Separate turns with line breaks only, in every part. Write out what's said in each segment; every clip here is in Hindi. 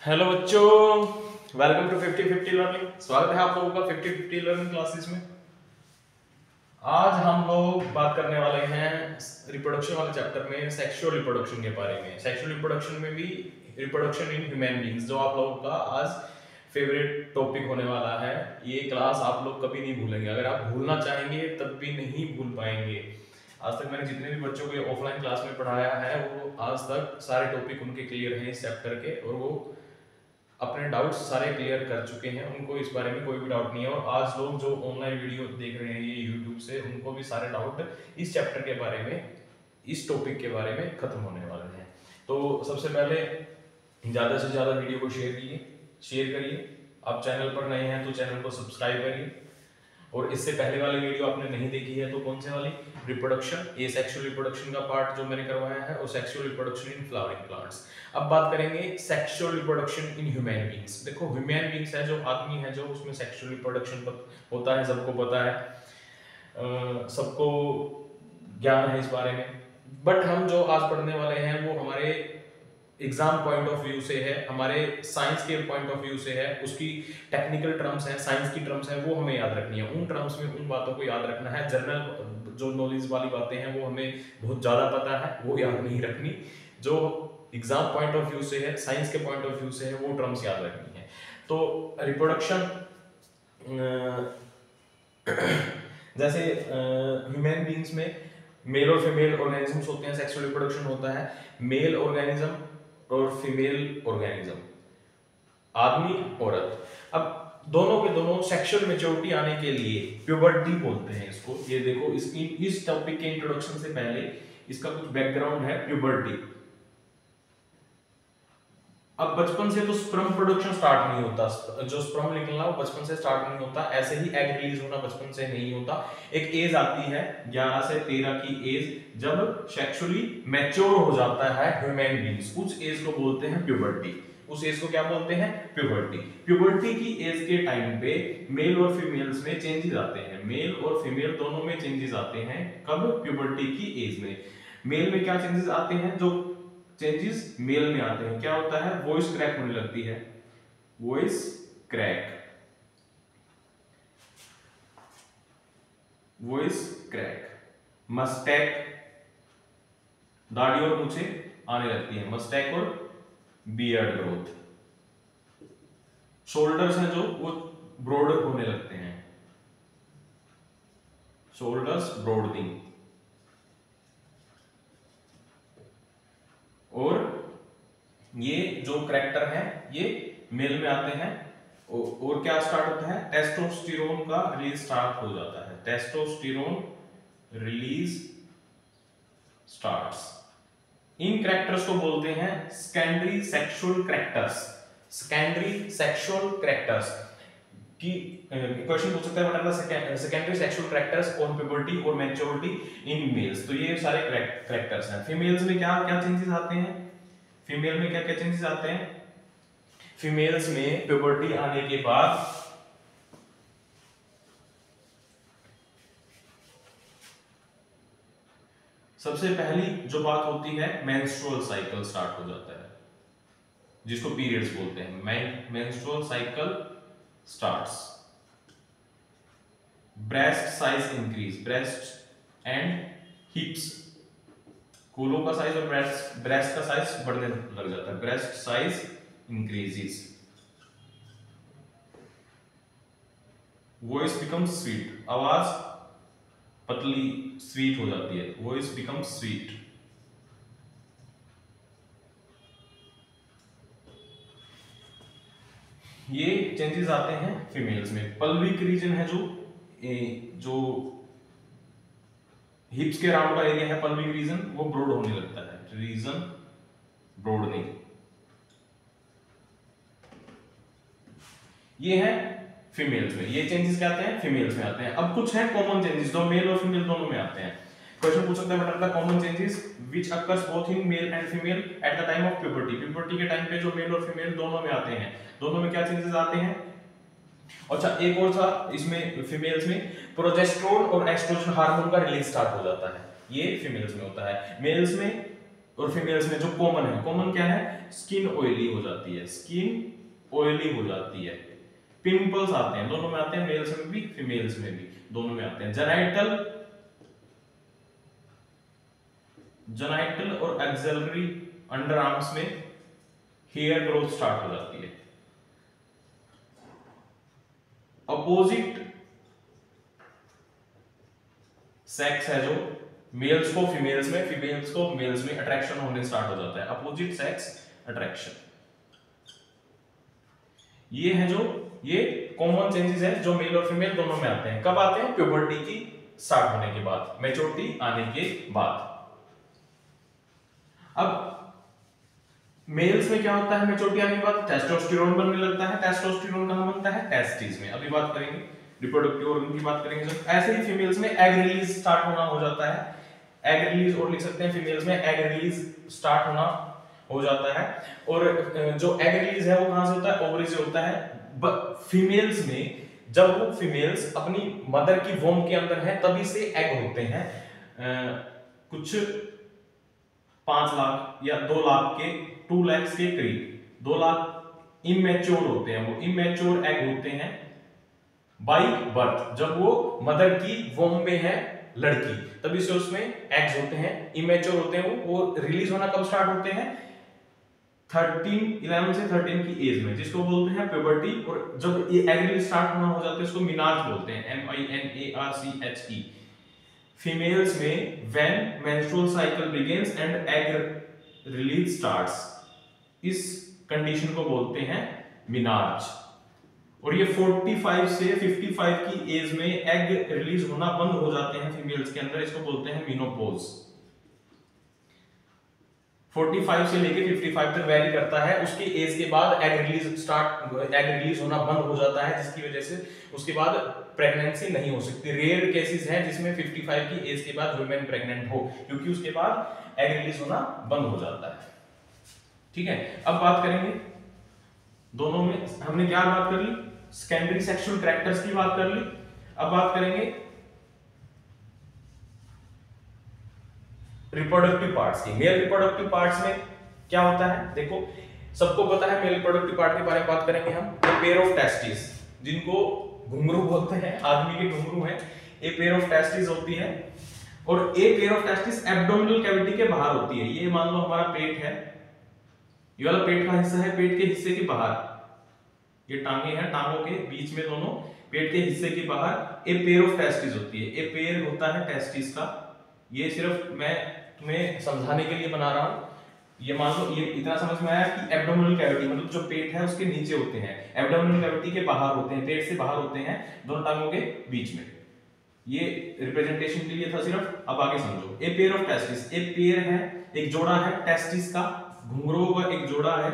हेलो बच्चों, वेलकम टू 50-50 लर्निंग। स्वागत है आप लोगों का 50-50 लर्निंग क्लासेस में। आज हम लोग बात करने वाले हैं रिप्रोडक्शन वाले चैप्टर में सेक्सुअल रिप्रोडक्शन के बारे में। सेक्सुअल रिप्रोडक्शन में भी रिप्रोडक्शन इन ह्यूमन बीइंग्स, जो आप लोगों का आज फेवरेट टॉपिक होने वाला है। ये क्लास आप लोग कभी नहीं भूलेंगे। अगर आप भूलना चाहेंगे तब भी नहीं भूल पाएंगे। आज तक मैंने जितने भी बच्चों को ऑफलाइन क्लास में पढ़ाया है वो आज तक सारे टॉपिक उनके क्लियर हैं इस चैप्टर के, और वो अपने डाउट्स सारे क्लियर कर चुके हैं। उनको इस बारे में कोई भी डाउट नहीं है। और आज लोग जो ऑनलाइन वीडियो देख रहे हैं ये यूट्यूब से, उनको भी सारे डाउट इस चैप्टर के बारे में, इस टॉपिक के बारे में खत्म होने वाले हैं। तो सबसे पहले ज़्यादा से ज़्यादा वीडियो को शेयर करिए। आप चैनल पर नए हैं तो चैनल को सब्सक्राइब करिए। और इससे पहले वाली वीडियो आपने नहीं देखी है तो कौन से वाली, रिप्रोडक्शन, ये सेक्सुअल रिप्रोडक्शन का पार्ट जो मैंने करवाया है, और sexual reproduction in flowering plants. अब बात करेंगे sexual reproduction in human beings. देखो, ह्यूमन बीइंग्स है, जो आदमी है, जो उसमें सेक्सुअल रिप्रोडक्शन होता है, सबको पता है, सबको ज्ञान है इस बारे में। बट हम जो आज पढ़ने वाले हैं वो हमारे एग्जाम पॉइंट ऑफ व्यू से है, हमारे साइंस के पॉइंट ऑफ व्यू से है। उसकी टेक्निकल टर्म्स हैं, साइंस की टर्म्स हैं, वो हमें याद रखनी है। उन टर्म्स में उन बातों को याद रखना है। जनरल जो नॉलेज वाली बातें हैं वो हमें बहुत ज़्यादा पता है, वो याद नहीं रखनी। जो एग्जाम पॉइंट ऑफ व्यू से है, साइंस के पॉइंट ऑफ व्यू से है, वो टर्म्स याद रखनी है। तो रिप्रोडक्शन जैसे ह्यूमन बीइंग्स में मेल और फीमेल ऑर्गेनिजम्स होते हैं, सेक्सुअल रिप्रोडक्शन होता है। मेल ऑर्गेनिज्म और फीमेल ऑर्गेनिज्म, आदमी औरत। अब दोनों के दोनों सेक्सुअल मैच्योरिटी आने के लिए प्यूबर्टी बोलते हैं इसको। ये देखो, इस टॉपिक के इंट्रोडक्शन से पहले इसका कुछ बैकग्राउंड है, प्यूबर्टी। अब बचपन से तो स्पर्म प्रोडक्शन स्टार्ट नहीं होता, जो स्पर्म निकलना वो बचपन से स्टार्ट नहीं होता। ऐसे ही एग रिलीज होना बचपन से नहीं होता। एक एज आती है 11 से 13 की एज, जब सेक्सुअली मैच्योर हो जाता है ह्यूमन बीइंग्स। उस एज को बोलते हैं प्यूबर्टी। उस एज को क्या बोलते हैं? प्यूबर्टी। प्यूबर्टी की एज के टाइम पे मेल और फीमेल्स में चेंजेस आते हैं। मेल और फीमेल दोनों में चेंजेस आते हैं। कब? प्यूबर्टी की एज में। मेल में क्या चेंजेस आते हैं? जो चेंजेस मेल में आते हैं, क्या होता है? वॉइस क्रैक होने लगती है, वॉइस क्रैक, वॉइस क्रैक। मस्टैक, दाढ़ी और मूछें आने लगती है, मस्टैक और बियर्ड ग्रोथ। शोल्डर्स हैं जो वो ब्रॉड होने लगते हैं, शोल्डर्स ब्रॉडनिंग। और ये जो करैक्टर है ये मेल में आते हैं। और क्या स्टार्ट होता है? टेस्टोस्टेरोन का रिलीज स्टार्ट हो जाता है। Testosterone release starts. इन करैक्टर्स को बोलते हैं secondary sexual characters. Secondary sexual characters की क्वेश्चन पूछ सकता है, मतलब secondary sexual characters on puberty और मैच्योरिटी इन मेल्स। तो ये सारे करैक्टर्स हैं। फीमेल्स में क्या क्या चेंजेस आते हैं? फीमेल में क्या क्या चेंजेस आते हैं? फीमेल्स में प्यूबर्टी आने के बाद सबसे पहली जो बात होती है, मेंस्ट्रुअल साइकिल स्टार्ट हो जाता है, जिसको पीरियड्स बोलते हैं। Menstrual cycle starts. Breast size increase, breast and हिप्स, कोलों का साइज और ब्रेस्ट का साइज बढ़ने लग जाता है। Breast size increases, voice becomes sweet, आवाज पतली स्वीट हो जाती है, वॉइस बिकम्स स्वीट। ये चेंजेस आते हैं फीमेल्स में। पल्विक रीजन है जो हिप्स के अराउंड का एरिया है, पल्विक रीजन, वो ब्रॉड होने लगता है, रीजन ब्रॉडनिंग। ये है फीमेल्स में। ये चेंजेस क्या आते हैं? फीमेल्स में आते हैं। अब कुछ है कॉमन चेंजेस जो मेल और फीमेल दोनों में आते हैं। क्वेश्चन पूछ सकता है, what are the common changes which occurs both in male and female at the time of puberty. Puberty के टाइम पे जो मेल और फीमेल दोनों में आते हैं, दोनों में क्या चेंजेस आते हैं? अच्छा, एक और था इसमें फीमेल्स में, प्रोजेस्टेरोन और एस्ट्रोजन हार्मोन का रिलीज स्टार्ट हो जाता है। ये फीमेल्स में होता है। मेल्स में और फीमेल्स में जो कॉमन है, कॉमन क्या है, स्किन ऑयली हो जाती है, स्किन ऑयली हो जाती है, पिंपल्स आते हैं, दोनों में आते हैं, मेल्स में भी फीमेल्स में भी, दोनों में आते हैं। जेनाइटल और एक्सिलरी अंडर आर्म्स में हेयर ग्रोथ स्टार्ट हो जाती है। अपोजिट सेक्स है जो, मेल्स को फीमेल्स में, फीमेल्स को मेल्स में अट्रैक्शन होने स्टार्ट हो जाता है, अपोजिट सेक्स अट्रैक्शन। ये है जो, ये कॉमन चेंजेस है जो मेल और फीमेल दोनों में आते हैं। कब आते हैं, प्यूबर्टी की स्टार्ट होने के बाद, मैच्योरिटी आने के बाद। अब मेल्स में क्या होता है मैच्योरिटी आने के बाद, टेस्टोस्टेरोन बनने लगता है। टेस्टोस्टेरोन कहां बनता है, टेस्टिस में, अभी बात करेंगे, रिप्रोडक्टिव ऑर्गन की बात करेंगे जब। ऐसे ही फीमेल्स में एग रिलीज स्टार्ट होना हो जाता है, एग रिलीज, और लिख सकते हैं फीमेल्स में एग रिलीज स्टार्ट होना हो जाता है। और जो एग रिलीज है वो कहां से होता है, ओवरी से होता है। फीमेल्स में जब वो फीमेल्स अपनी मदर की वोम के अंदर है तभी से एग होते हैं। कुछ 5 लाख या 2 लाख के, 2 लाख के करीब, 2 लाख इमेच्योर होते हैं, वो इमेच्योर एग होते हैं बाय बर्थ। जब वो मदर की वोम में है लड़की, तभी से उसमें एग्स होते हैं, इमेच्योर होते हैं वो रिलीज होना कब स्टार्ट होते हैं, 11 से 13 की एज में, जिसको बोलते हैं प्यूबर्टी। और जब ये एग रिलीज स्टार्ट होना हो जाता है इसको मिनार्च बोलते हैं, MINARCHE। फीमेल्स में when menstrual cycle begins and egg release starts, इस कंडीशन को बोलते हैं मिनार्च। और ये 45 से 55 की एज में एग रिलीज होना बंद हो जाते हैं फीमेल्स के अंदर, इसको बोलते हैं मेनोपॉज। 45 से लेके 55 तक वेरी करता है, उसकी एज के बाद एग रिलीज होना बंद हो जाता है, जिसकी वजह से उसके बाद प्रेगनेंसी नहीं हो सकती। रेयर केसेस हैं जिसमें 55 की एज के बाद वुमेन प्रेग्नेंट हो, क्योंकि उसके बाद एग रिलीज होना बंद हो जाता है। ठीक है, अब बात करेंगे दोनों में, हमने क्या बात कर ली, सेकेंडरी सेक्सुअल कैरेक्टर्स की बात कर ली। अब बात करेंगे रिप्रोडक्टिव पार्ट्स की। मेल रिप्रोडक्टिव पार्ट्स में क्या होता है, देखो सबको पता है मेल रिप्रोडक्टिव पार्ट के बारे में बात करेंगे हम। ए पेयर ऑफ टेस्टिस, जिनको घुंघरू बोलते हैं, आदमी के घुंघरू हैं, ए पेयर ऑफ टेस्टिस होती है। और ए pair of testis abdominal cavity के बाहर होती है। ये मान लो हमारा पेट है, ये वाला पेट का हिस्सा है, पेट के हिस्से के बाहर ये टांगे हैं, टांगों के बीच में दोनों, पेट के हिस्से के बाहर ए पेयर ऑफ टेस्टिस होती है। ए पेयर होता है टेस्टिस का, ये सिर्फ मैं तुम्हें समझाने के लिए बना रहा हूं। ये मान लो, ये इतना समझ में आया कि एब्डोमिनल कैविटी मतलब जो पेट है उसके नीचे होते हैं, एब्डोमिनल कैविटी के बाहर होते हैं, पेट से बाहर होते हैं, दोनों टांगों के बीच में। ये रिप्रेजेंटेशन के लिए था सिर्फ, अब आगे समझो। ए पेयर ऑफ टेस्टिस, एक पेयर है, एक जोड़ा है टेस्टिस का, घुंघरूओं का एक जोड़ा है,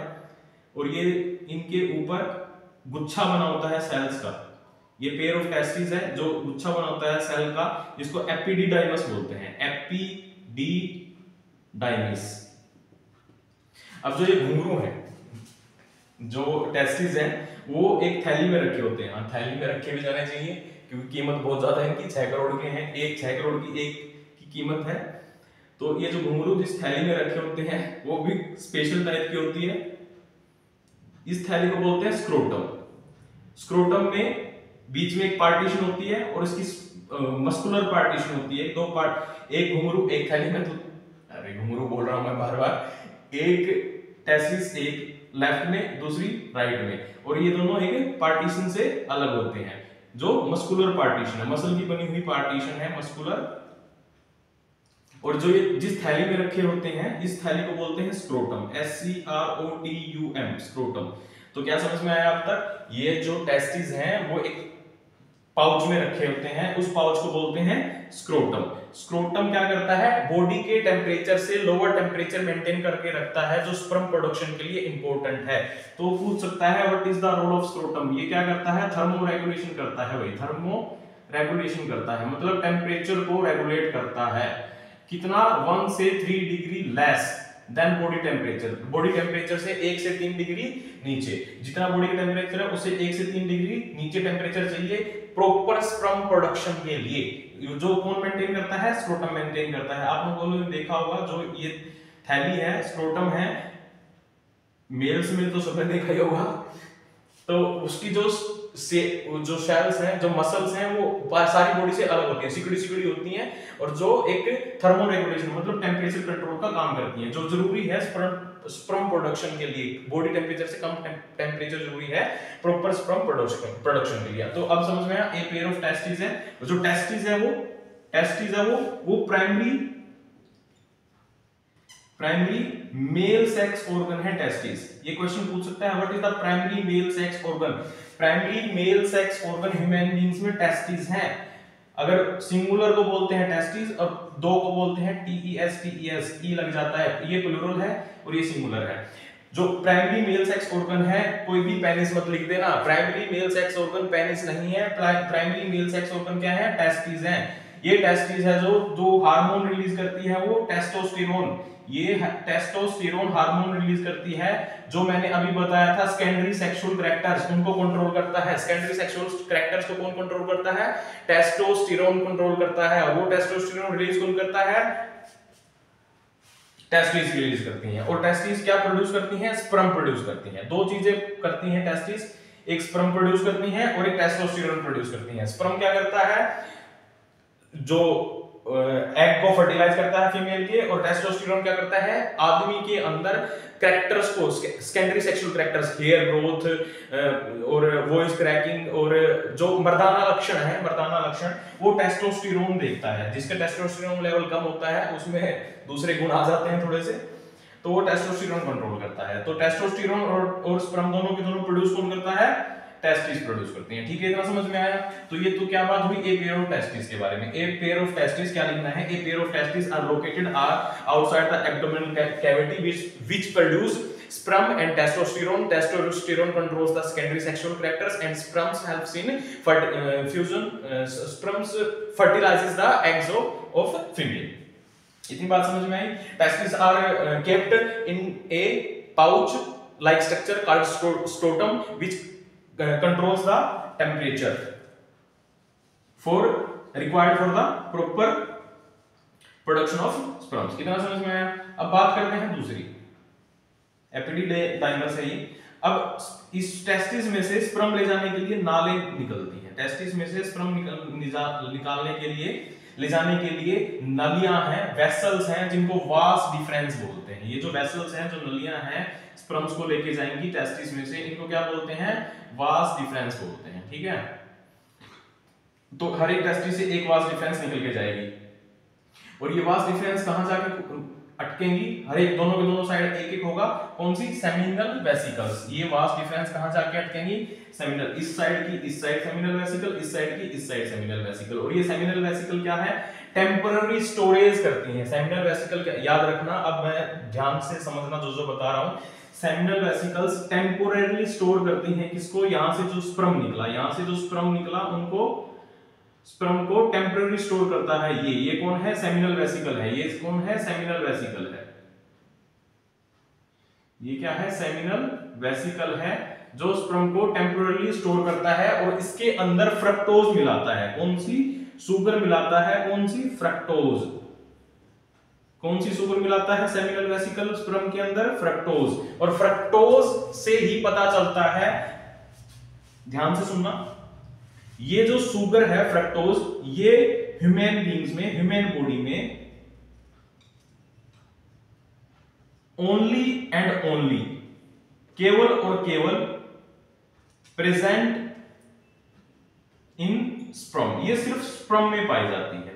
और ये इनके ऊपर गुच्छा बना होता है सेल्स का। ये पेयर ऑफ टेस्टिस है जो गुच्छा बना होता है सेल का, जिसको एपिडिडाइमस बोलते हैं, एपिडिडाइमस। अब जो ये घुंघरू है, जो टेस्टिस है, वो एक थैली में रखे होते हैं। थैली में रखे भी जाने चाहिए क्योंकि कीमत बहुत ज्यादा है इनकी, 6 करोड़ के हैं, 6 करोड़ की एक की कीमत है। तो ये जो घुंघरू जिस थैली में रखे होते हैं वो भी स्पेशल टाइप की होती है। इस थैली को बोलते हैं स्क्रोटम। स्क्रोटम में बीच में एक पार्टीशन होती है और इसकी मस्कुलर पार्टीशन होती है। 2 पार्ट, एक घुंघरू एक थैली में, अरे घुंघरू बोल रहा हूं मैं बार बार, एक टेस्टिस एक लेफ्ट में, दूसरी राइट में, और ये दोनों एक पार्टीशन से अलग होते हैं जो मस्कुलर पार्टीशन है, मसल की बनी हुई पार्टीशन है मस्कुलर। और जो ये जिस थैली में रखे होते हैं, इस थैली को बोलते हैं स्क्रोटम, SCROTUM, स्क्रोटम। तो क्या समझ में आया अब तक, ये जो टेस्टिस हैं वो एक पाउच में रखे होते हैं, उस पाउच को बोलते हैं स्क्रोटम। स्क्रोटम क्या करता है, बॉडी के टेम्परेचर से लोअर टेम्परेचर मेंटेन करके रखता है, जो स्पर्म प्रोडक्शन के लिए इंपॉर्टेंट है। तो पूछ सकता है what is the role of scrotum, ये क्या करता है, थर्मो रेगुलेशन करता है। भाई थर्मो रेगुलेशन करता है मतलब टेम्परेचर को रेगुलेट करता है। कितना, 1 से 3 degree less than body temperature, body temperature से 1 से 3 डिग्री नीचे। जितना बॉडी का टेम्परेचर है उससे 1 से 3 डिग्री नीचे टेम्परेचर चाहिए प्रॉपर स्पर्म प्रोडक्शन के लिए। जो कौन मेंटेन करता है, स्क्रोटम मेंटेन करता है। आप लोगों ने देखा होगा जो ये थैली है, स्क्रोटम है, मेल्स में तो सबने देखा ही होगा। तो उसकी जो शेल्स हैं, जो मसल्स हैं, वो सारी बॉडी से अलग होती हैं, सिकुड़ी सिकुड़ी होती हैं, और जो एक थर्मो रेगुलेशन मतलब टेम्परेचर कंट्रोल का काम करती हैं, जो जरूरी है स्पर्म प्रोडक्शन के लिए। बॉडी टेम्परेचर से कम टेम्परेचर जरूरी है प्रॉपर स्पर्म प्रोडक्शन के लिए। तो अब समझ में आया, ए पेयर ऑफ टेस्टिस है, जो टेस्टिस है वो प्राइमरी मेल सेक्स ऑर्गन है टेस्टिस। ये क्वेश्चन पूछ सकता है, what is the primary male sex organ? Primary male sex organ human beings में टेस्टिस है। अगर सिंगुलर को बोलते हैं टेस्टिस और दो को बोलते हैं टीईएस, ई लग जाता है, ये प्लूरल है और ये सिंगुलर है। जो प्राइमरी मेल सेक्स ऑर्गन है, कोई भी पेनिस मत लिख देना, primary male sex organ penis नहीं है, प्राइमरी मेल सेक्स ऑर्गन क्या है? टेस्टिस है। ये टेस्टिस है जो हार्मोन रिलीज करती है, वो टेस्टोस्टेरोन, ये टेस्टोस्टेरोन हार्मोन रिलीज करती है, जो मैंने अभी बताया था सेकेंडरी सेक्सुअल कैरेक्टर्स उनको कंट्रोल करता है। सेकेंडरी सेक्सुअल कैरेक्टर्स को कौन कंट्रोल करता है? टेस्टोस्टेरोन कंट्रोल करता है, और वो टेस्टोस्टेरोन रिलीज कौन करता है? टेस्टिस रिलीज करती हैं। और टेस्टिस क्या प्रोड्यूस करती हैं? स्पर्म प्रोड्यूस करती हैं। दो चीजें करती हैं टेस्टिस, एक स्पर्म प्रोड्यूस करती हैं और एक टेस्टोस्टेरोन प्रोड्यूस करती हैं। स्पर्म क्या करता है? जो एग को फर्टिलाइज करता है फीमेल के, और टेस्टोस्टेरोन क्या करता है? आदमी के अंदर कैरेक्टर्स को, secondary sexual characters, hair growth और वॉइस क्रैकिंग और जो मर्दाना लक्षण वो टेस्टोस्टेरोन देखता है। जिसका टेस्टोस्टेरोन लेवल कम होता है उसमें दूसरे गुण आ जाते हैं थोड़े से, तो वो टेस्टोस्टेरोन कंट्रोल करता है। तो टेस्टोस्टेरोन और स्पर्म दोनों के दोनों प्रोड्यूस कौन करता है? टेस्टिस प्रोड्यूस करती हैं। ठीक है, इतना समझ में आया? तो ये तो क्या बात हुई ए पेयर ऑफ टेस्टिस के बारे में। ए पेयर ऑफ टेस्टिस क्या लिखना है? A pair of testis are located outside the abdominal cavity which produce sperm and testosterone. Testosterone controls the secondary sexual characters and sperms helps in fusion. Sperms fertilizes the eggs of female. इतनी बात समझ में आई? Testes are kept in a pouch like structure called scrotum which controls the temperature required for the proper production of sperms. इतना समझ में आया? अब बात करते हैं दूसरी, एपिडिडाइमस है ये। अब इस टेस्टिस में से स्पर्म ले जाने के लिए नालें निकलती हैं। टेस्टिस में से स्पर्म निकालने के लिए, ले जाने के लिए नलियां हैं, वेसल्स हैं, जिनको वास डिफरेंस बोलते हैं। ये जो वेसल्स हैं, जो नलियां हैं, स्पर्म्स को लेके जाएंगी टेस्टिस में से, इनको क्या बोलते हैं? वास डिफरेंस बोलते हैं। ठीक है, तो हर एक टेस्टिस से एक वास डिफरेंस निकल के जाएगी, और ये वास डिफरेंस कहां जाके अटकेंगी? हर एक दोनों के दोनों साइड एक एक होगा। कौन सी? Seminal vesicles. ये वास डिफरेंस कहां जाके अटकेंगी? सेमिनल, इस साइड की इस साइड सेमिनल वेसिकल, इस साइड की इस साइड सेमिनल वेसिकल। और ये सेमिनल वेसिकल क्या है? टेम्पररी स्टोरेज करती हैं। सेमिनल वेसिकल क्या, याद रखना, अब मैं ध्यान से समझना जो बता रहा हूं। सेमिनल वेसिकल्स टेम्पोररी स्टोर करती हैं किसको? यहां से जो स्पर्म निकला, उनको स्पर्म को टेम्पररी स्टोर करता है। ये कौन है? सेमिनल वेसिकल है। ये कौन है? सेमिनल वेसिकल है। ये क्या है? सेमिनल वेसिकल है, जो स्पर्म को टेम्पररी स्टोर करता है, और इसके अंदर फ्रक्टोज मिलाता है। कौन सी? शुगर मिलाता है। कौन सी? फ्रक्टोज। कौन सी शुगर मिलाता है सेमिनल वेसिकल स्पर्म के अंदर? फ्रक्टोज। और फ्रक्टोज से ही पता चलता है, ध्यान से सुनना, ये जो शुगर है फ्रक्टोज, ये ह्यूमन बीइंग्स में, ह्यूमन बॉडी में ओनली एंड ओनली, केवल और केवल प्रेजेंट इन स्पर्म, ये सिर्फ स्पर्म में पाई जाती है।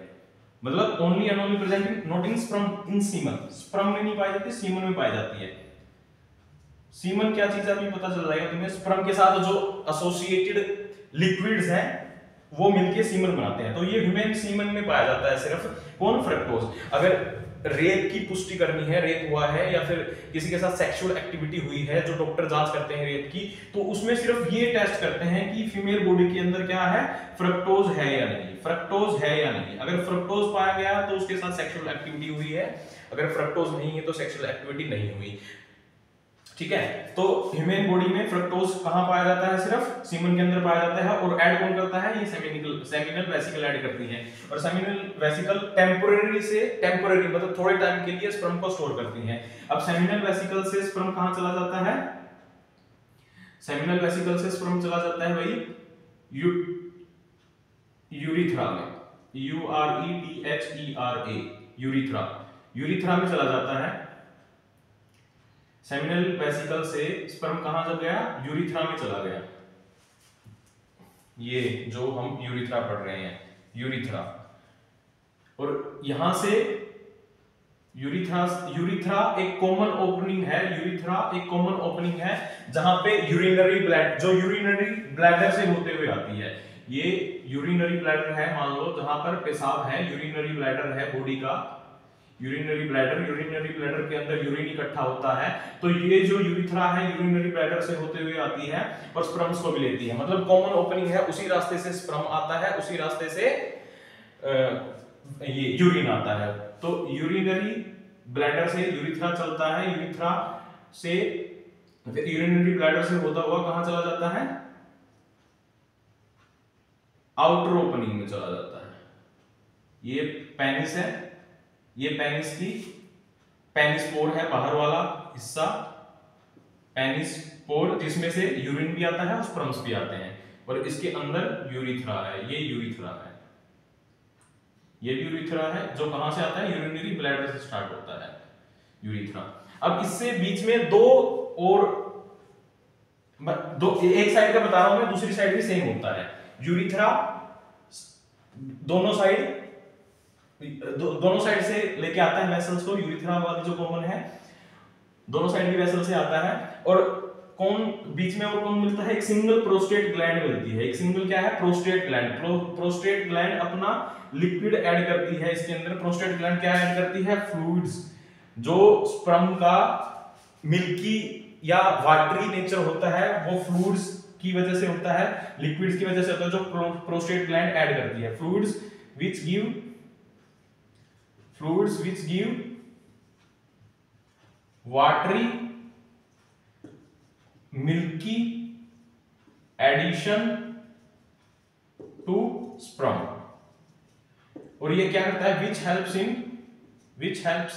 मतलब only and only present in, not in sperm, in semen. Sperm में नहीं पाई जाती, सीमन में पाई जाती है। सीमन क्या चीज है अभी पता चल जाएगा तुम्हें। स्पर्म के साथ जो एसोसिएटेड लिक्विड्स हैं वो मिलके सीमन बनाते हैं। तो ये ह्यूमन सीमन में पाया जाता है सिर्फ। कौन? फ्रक्टोज। अगर रेप की पुष्टि करनी है, रेप हुआ है या फिर किसी के साथ सेक्सुअल एक्टिविटी हुई है, जो डॉक्टर जांच करते हैं रेप की, तो उसमें सिर्फ ये टेस्ट करते हैं कि फीमेल बॉडी के अंदर क्या है, फ्रक्टोज है या नहीं, फ्रक्टोज है या नहीं। अगर फ्रक्टोज पाया गया तो उसके साथ सेक्सुअल एक्टिविटी हुई है, अगर फ्रक्टोज नहीं है तो सेक्सुअल एक्टिविटी नहीं हुई। ठीक है। तो ह्यूमन बॉडी में फ्रक्टोज कहां पाया जाता है? सिर्फ सीमन के अंदर पाया जाता है। और ऐड कौन करता है? ये सेमिनल वेसिकल ऐड करती है। और सेमिनल वेसिकल टेम्पररी मतलब थोड़े टाइम के लिए स्पर्म को स्टोर करती है। अब सेमिनल वेसिकल से स्पर्म कहां चला जाता है? सेमिनल वेसिकल से स्पर्म चला जाता है भाई यूरिथ्रा में, URETHERA, यूरिथ्रा में चला जाता है। सेमिनल वेसिकल से स्पर्म कहां जा गया? यूरिथ्रा में चला गया। ये जो हम यूरिथ्रा पढ़ रहे हैं, यूरिथ्रा। और यहां से यूरिथ्रा एक कॉमन ओपनिंग है, यूरिथ्रा एक कॉमन ओपनिंग है जहां पे यूरिनरी ब्लैडर, जो यूरिनरी ब्लैडर से होते हुए आती है, ये यूरिनरी ब्लैडर है, मान लो जहां पर पेशाब है, यूरिनरी ब्लैडर है बॉडी का, यूरिनरी ब्लैडर के अंदर यूरिन इकट्ठा होता है। तो ये जो यूरिथ्रा है यूरिनरी ब्लैडर से होते हुए आती है और स्पर्म्स को भी लेती है, मतलब कॉमन ओपनिंग है, उसी रास्ते से स्पर्म आता है, उसी रास्ते से ये यूरिन आता है। तो यूरिनरी ब्लैडर से यूरिथ्रा चलता है, यूरिथ्रा से यूरिनरी ब्लैडर से होता हुआ कहां चला जाता है? आउटर ओपनिंग में चला जाता है। ये पेनिस है, ये पेनिस की पेनिस पोर है, बाहर वाला हिस्सा पेनिस पोर, जिसमें से यूरिन भी आता है और स्पर्म्स भी आते हैं। और इसके अंदर यूरिथ्रा है, ये यूरिथ्रा है, ये भी यूरिथ्रा है जो कहां से आता है? यूरिनरी ब्लैडर से स्टार्ट होता है यूरिथ्रा। अब इससे बीच में दो, एक साइड का बता रहा हूं मैं, दूसरी साइड भी सेम होता है। यूरिथ्रा दोनों साइड से लेके आता है वेसल्स को, यूरिथ्रा वाली जो कॉमन है दोनों साइड की वेसल से आता है। और कौन बीच में और कौन मिलता है? एक सिंगल प्रोस्टेट ग्लैंड मिलती है। एक सिंगल क्या है? Prostate gland. प्रोस्टेट ग्लैंड अपना लिक्विड ऐड करती है इसके अंदर। प्रोस्टेट ग्लैंड क्या ऐड करती है? फ्लूइड्स, जो स्पर्म का मिल्की या वाटरी नेचर होता है वो फ्लूइड्स की वजह से होता है, लिक्विड्स की वजह से होता है, जो प्रोस्टेट ग्लैंड ऐड करती है। Fluids which give watery milky addition to sperm। और ये क्या करता है? which helps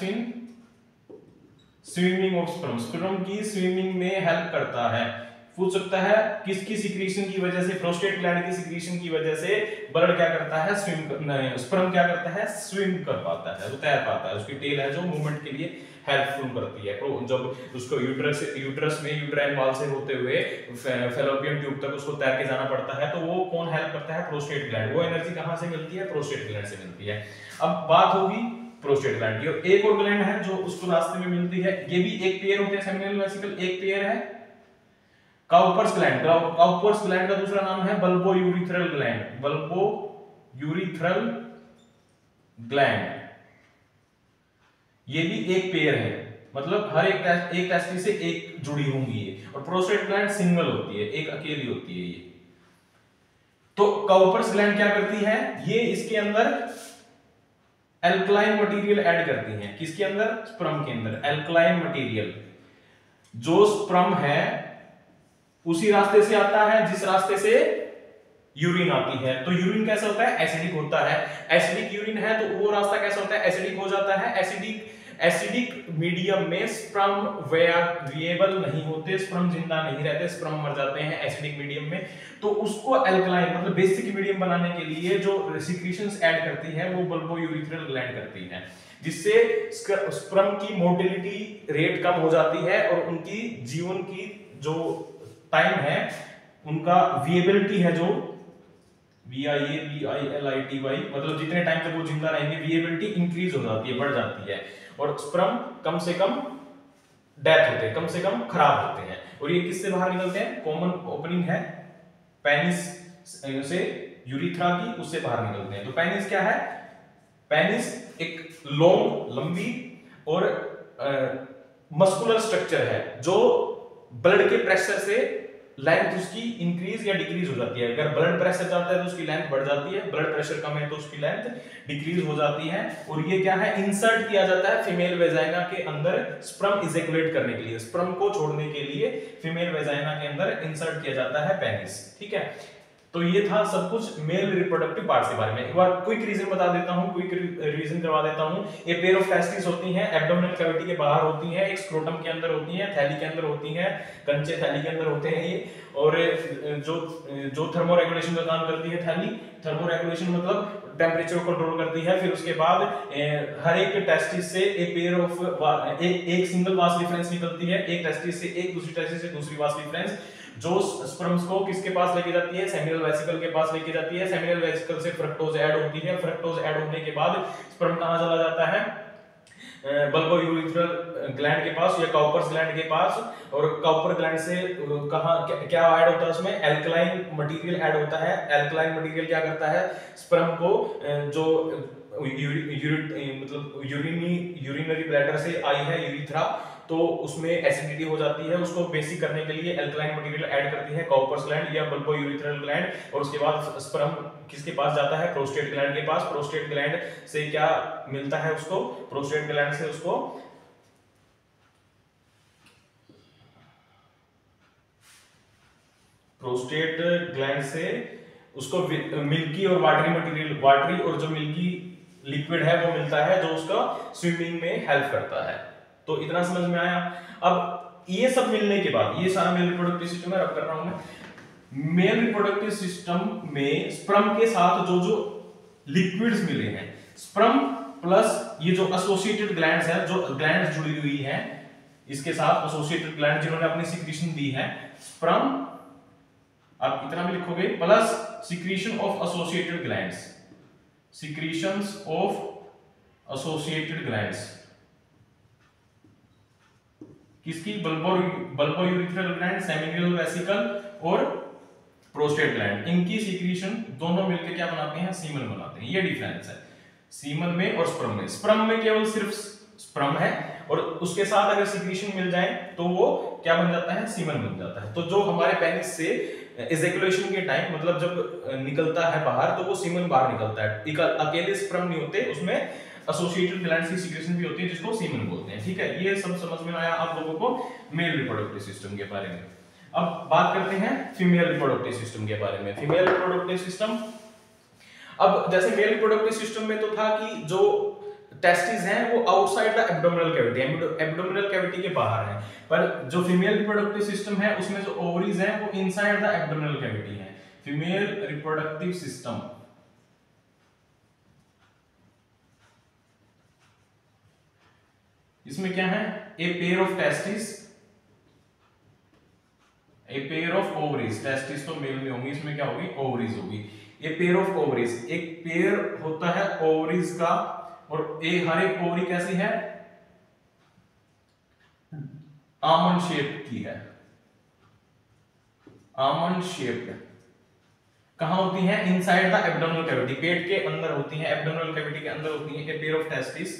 in swimming of sperm, sperm की स्विमिंग में हेल्प करता है। पूछ सकता है किसकी सिक्रीशन की वजह से? प्रोस्टेट ग्लैंड की सिक्रीशन की वजह से ब्लड क्या करता है? स्पर्म क्या करता है? स्विम कर पाता है, वो तैर पाता है। उसकी टेल है जो मूवमेंट के लिए हेल्पफुल करती है। जब उसको यूट्रस में यूट्राइन वॉल से होते हुए फैलोपियन ट्यूब तक उसको तैर के जाना पड़ता है, तो वो कौन हेल्प करता है? Prostate gland. वो एनर्जी कहां से मिलती है? प्रोस्टेट ग्लैंड से मिलती है। अब बात होगी प्रोस्टेट ग्लैंड की। और एक और ग्लैंड है जो उसको रास्ते में मिलती है, ये भी एक पेयर होते हैं सेमिनल वेसिकल, एक पेयर है काउपर्स ग्लैंड। काउपर्स ग्लैंड का दूसरा नाम है bulbo urethral gland, bulbo urethral gland. ये भी एक पेयर है, मतलब हर एक टेस्टिस से एक जुड़ी होंगी ये। और प्रोस्टेट ग्लैंड सिंगल होती है, एक अकेली होती है ये। तो काउपर्स ग्लैंड क्या करती है? ये इसके अंदर एल्कलाइन मटेरियल ऐड करती हैं। किसके अंदर? स्पर्म के अंदर एल्कलाइन मटेरियल। जो स्पर्म है उसी रास्ते से आता है जिस रास्ते से यूरिन आती है। तो यूरिन कैसा होता है? एसिडिक होता है। एसिडिक यूरिन है तो वो रास्ता कैसा होता है? एसिडिक हो जाता है। एसिडिक मीडियम में स्पर्म विएबल नहीं होते, स्पर्म जिंदा नहीं रहते, स्पर्म मर जाते हैं एसिडिक मीडियम में। तो उसको अल्कलाइन मतलब बेसिक मीडियम बनाने के लिए जो सिक्रीशंस ऐड करती है वो बल्बो यूरिथ्रल ग्लैंड करती है, जिससे स्पर्म की मोटिलिटी रेट कम हो जाती है और उनकी जीवन की जो टाइम है, उनका विएबिलिटी है जो VIABILITY, मतलब जितने टाइम तक वो जिंदा रहेंगे विएबिलिटी इंक्रीज हो जाती है, बढ़ जाती है। और स्पर्म कम से कम डेथ होते हैं, कम से कम खराब होते हैं। और ये किससे बाहर निकलते हैं? कॉमन ओपनिंग है पेनिस से यूरिथ्रा की, उससे बाहर निकलते हैं। तो पेनिस क्या है? पेनिस एक लॉन्ग, लंबी और मस्कुलर स्ट्रक्चर है जो ब्लड के प्रेशर से लेंथ उसकी इंक्रीज या डिक्रीज हो जाती है। अगर ब्लड प्रेशर जाता है तो उसकी लेंथ बढ़ जाती है, ब्लड प्रेशर कम है तो उसकी लेंथ डिक्रीज हो जाती है। और ये क्या है, इंसर्ट किया जाता है फीमेल वेजाइना के अंदर स्पर्म इजैकुलेट करने के लिए, स्पर्म को छोड़ने के लिए फीमेल वेजाइना के अंदर इंसर्ट किया जाता है पेनिस। ठीक है, तो ये था सब कुछ मेल रिप्रोडक्टिव पार्ट्स के बारे में। एक बार क्विक रीजन बता देता हूं, क्विक रिवीजन करवा देता हूं। ये पेयर ऑफ टेस्टिस होती हैं, एब्डोमिनल कैविटी के बाहर होती हैं, एक स्क्रोटम के अंदर होती हैं, थैली के अंदर होती हैं, कंचे थैली के अंदर होते हैं ये। और जो थर्मो रेगुलेशन का काम करती है थैली, थर्मो रेगुलेशन मतलब टेम्परेचर को कंट्रोल करती है। फिर उसके बाद हर एक टेस्टिस से एक पेयर ऑफ एक सिंगल वास डिफरेंस निकलती है, एक टेस्टिस से एक, दूसरी टेस्टिस से दूसरी वास डिफरेंस, जो स्पर्म्स को किसके पास लेके जाती है, सेमिनल वेसिकल के पास लेके जाती है। सेमिनल वेसिकल से फ्रक्टोज ऐड होती है, फ्रक्टोज ऐड होने के बाद स्पर्म कहां चला जाता है, बल्बो यूरिथ्रल ग्लैंड के पास या काउपर्स ग्लैंड के पास। और काउपर ग्लैंड से कहां क्या ऐड होता है, उसमें एल्कलाइन मटेरियल ऐड होता है। एल्कलाइन मटेरियल क्या करता है, स्पर्म को जो मतलब यूरिनरी ब्लैडर से आई है यूरिथ्रा, तो उसमें एसिडिटी हो जाती है, उसको बेसिक करने के लिए एल्कलाइन मटेरियल ऐड करती है काउपर्स ग्लैंड या बल्बो यूरिथ्रल ग्लैंड। और उसके बाद स्पर्म किसके पास जाता है, प्रोस्टेट ग्लैंड के पास। प्रोस्टेट ग्लैंड से क्या मिलता है उसको, प्रोस्टेट ग्लैंड से उसको प्रोस्टेट ग्लैंड से उसको मिल्की और वाटरी मटेरियल, वाटरी और जो मिल्की लिक्विड है वो मिलता है, जो उसका स्विमिंग में हेल्प करता है। तो इतना समझ में आया। अब ये सब मिलने के बाद, ये सारा मेल रिप्रोडक्टिव सिस्टम है, रब कर रहा हूं मैं। मेल रिप्रोडक्टिव सिस्टम में स्पर्म के साथ जो जो लिक्विड्स मिले हैं, स्पर्म प्लस ये जो एसोसिएटेड ग्लैंड्स हैं, जो ग्लैंड्स जुड़ी हुई हैं इसके साथ, एसोसिएटेड ग्लैंड जिन्होंने अपनी सिक्रीशन दी है, स्पर्म आप इतना भी लिखोगे, plus secretion of associated glands, secretions of associated glands किसकी, bulbo urethral gland, seminal vesicle और प्रोस्टेट ग्लैंड, इनकी सिक्रीशन दोनों मिलकर क्या बनाते हैं, सीमन बनाते हैं। ये डिफरेंस है सीमन में और स्पर्म में। स्पर्म में केवल सिर्फ स्पर्म है और उसके साथ अगर सिक्रीशन मिल जाए तो वो क्या बन जाता है, सीमन बन जाता है। तो जो हमारे पेनिस से इजैकुलेशन के टाइम मतलब जब निकलता है बाहर, तो वो सीमन बाहर निकलता है, अकेले स्पर्म नहीं होते, उसमें एसोसिएटेड ग्लैंड की सिक्रीशन भी होती है जिसको सीमन बोलते हैं। ठीक है, ये सब समझ में आया आप लोगों को मेल रिप्रोडक्टिव सिस्टम के बारे में। अब बात करते हैं फीमेल रिप्रोडक्टिव सिस्टम के बारे में। फीमेल रिप्रोडक्टिव सिस्टम, अब जैसे मेल रिप्रोडक्टिव सिस्टम में तो था कि जो टेस्टिस हैं वो outside the abdominal cavity, abdominal cavity के बाहर है, पर जो फीमेल रिप्रोडक्टिव सिस्टम है उसमें जो ओवरीज हैं वो इनसाइड द एब्डोमिनल कैविटी है। फीमेल रिप्रोडक्टिव सिस्टम इसमें क्या है, a pair of testis, A pair of ovaries, testis तो मेल में होंगी, इसमें क्या होगी, ओवरीज होगी। ए पेयर ऑफ ओवरीज, एक पेयर होता है ओवरीज का, और हर एक ओवरी कैसी है, आमंड शेप की है, आमंड शेप्ड। कहां होती है, इनसाइड द एब्डोमिनल कैविटी, पेट के अंदर होती है, एब्डोमिनल कैविटी के अंदर होती है। ए पेयर ऑफ टेस्टिस,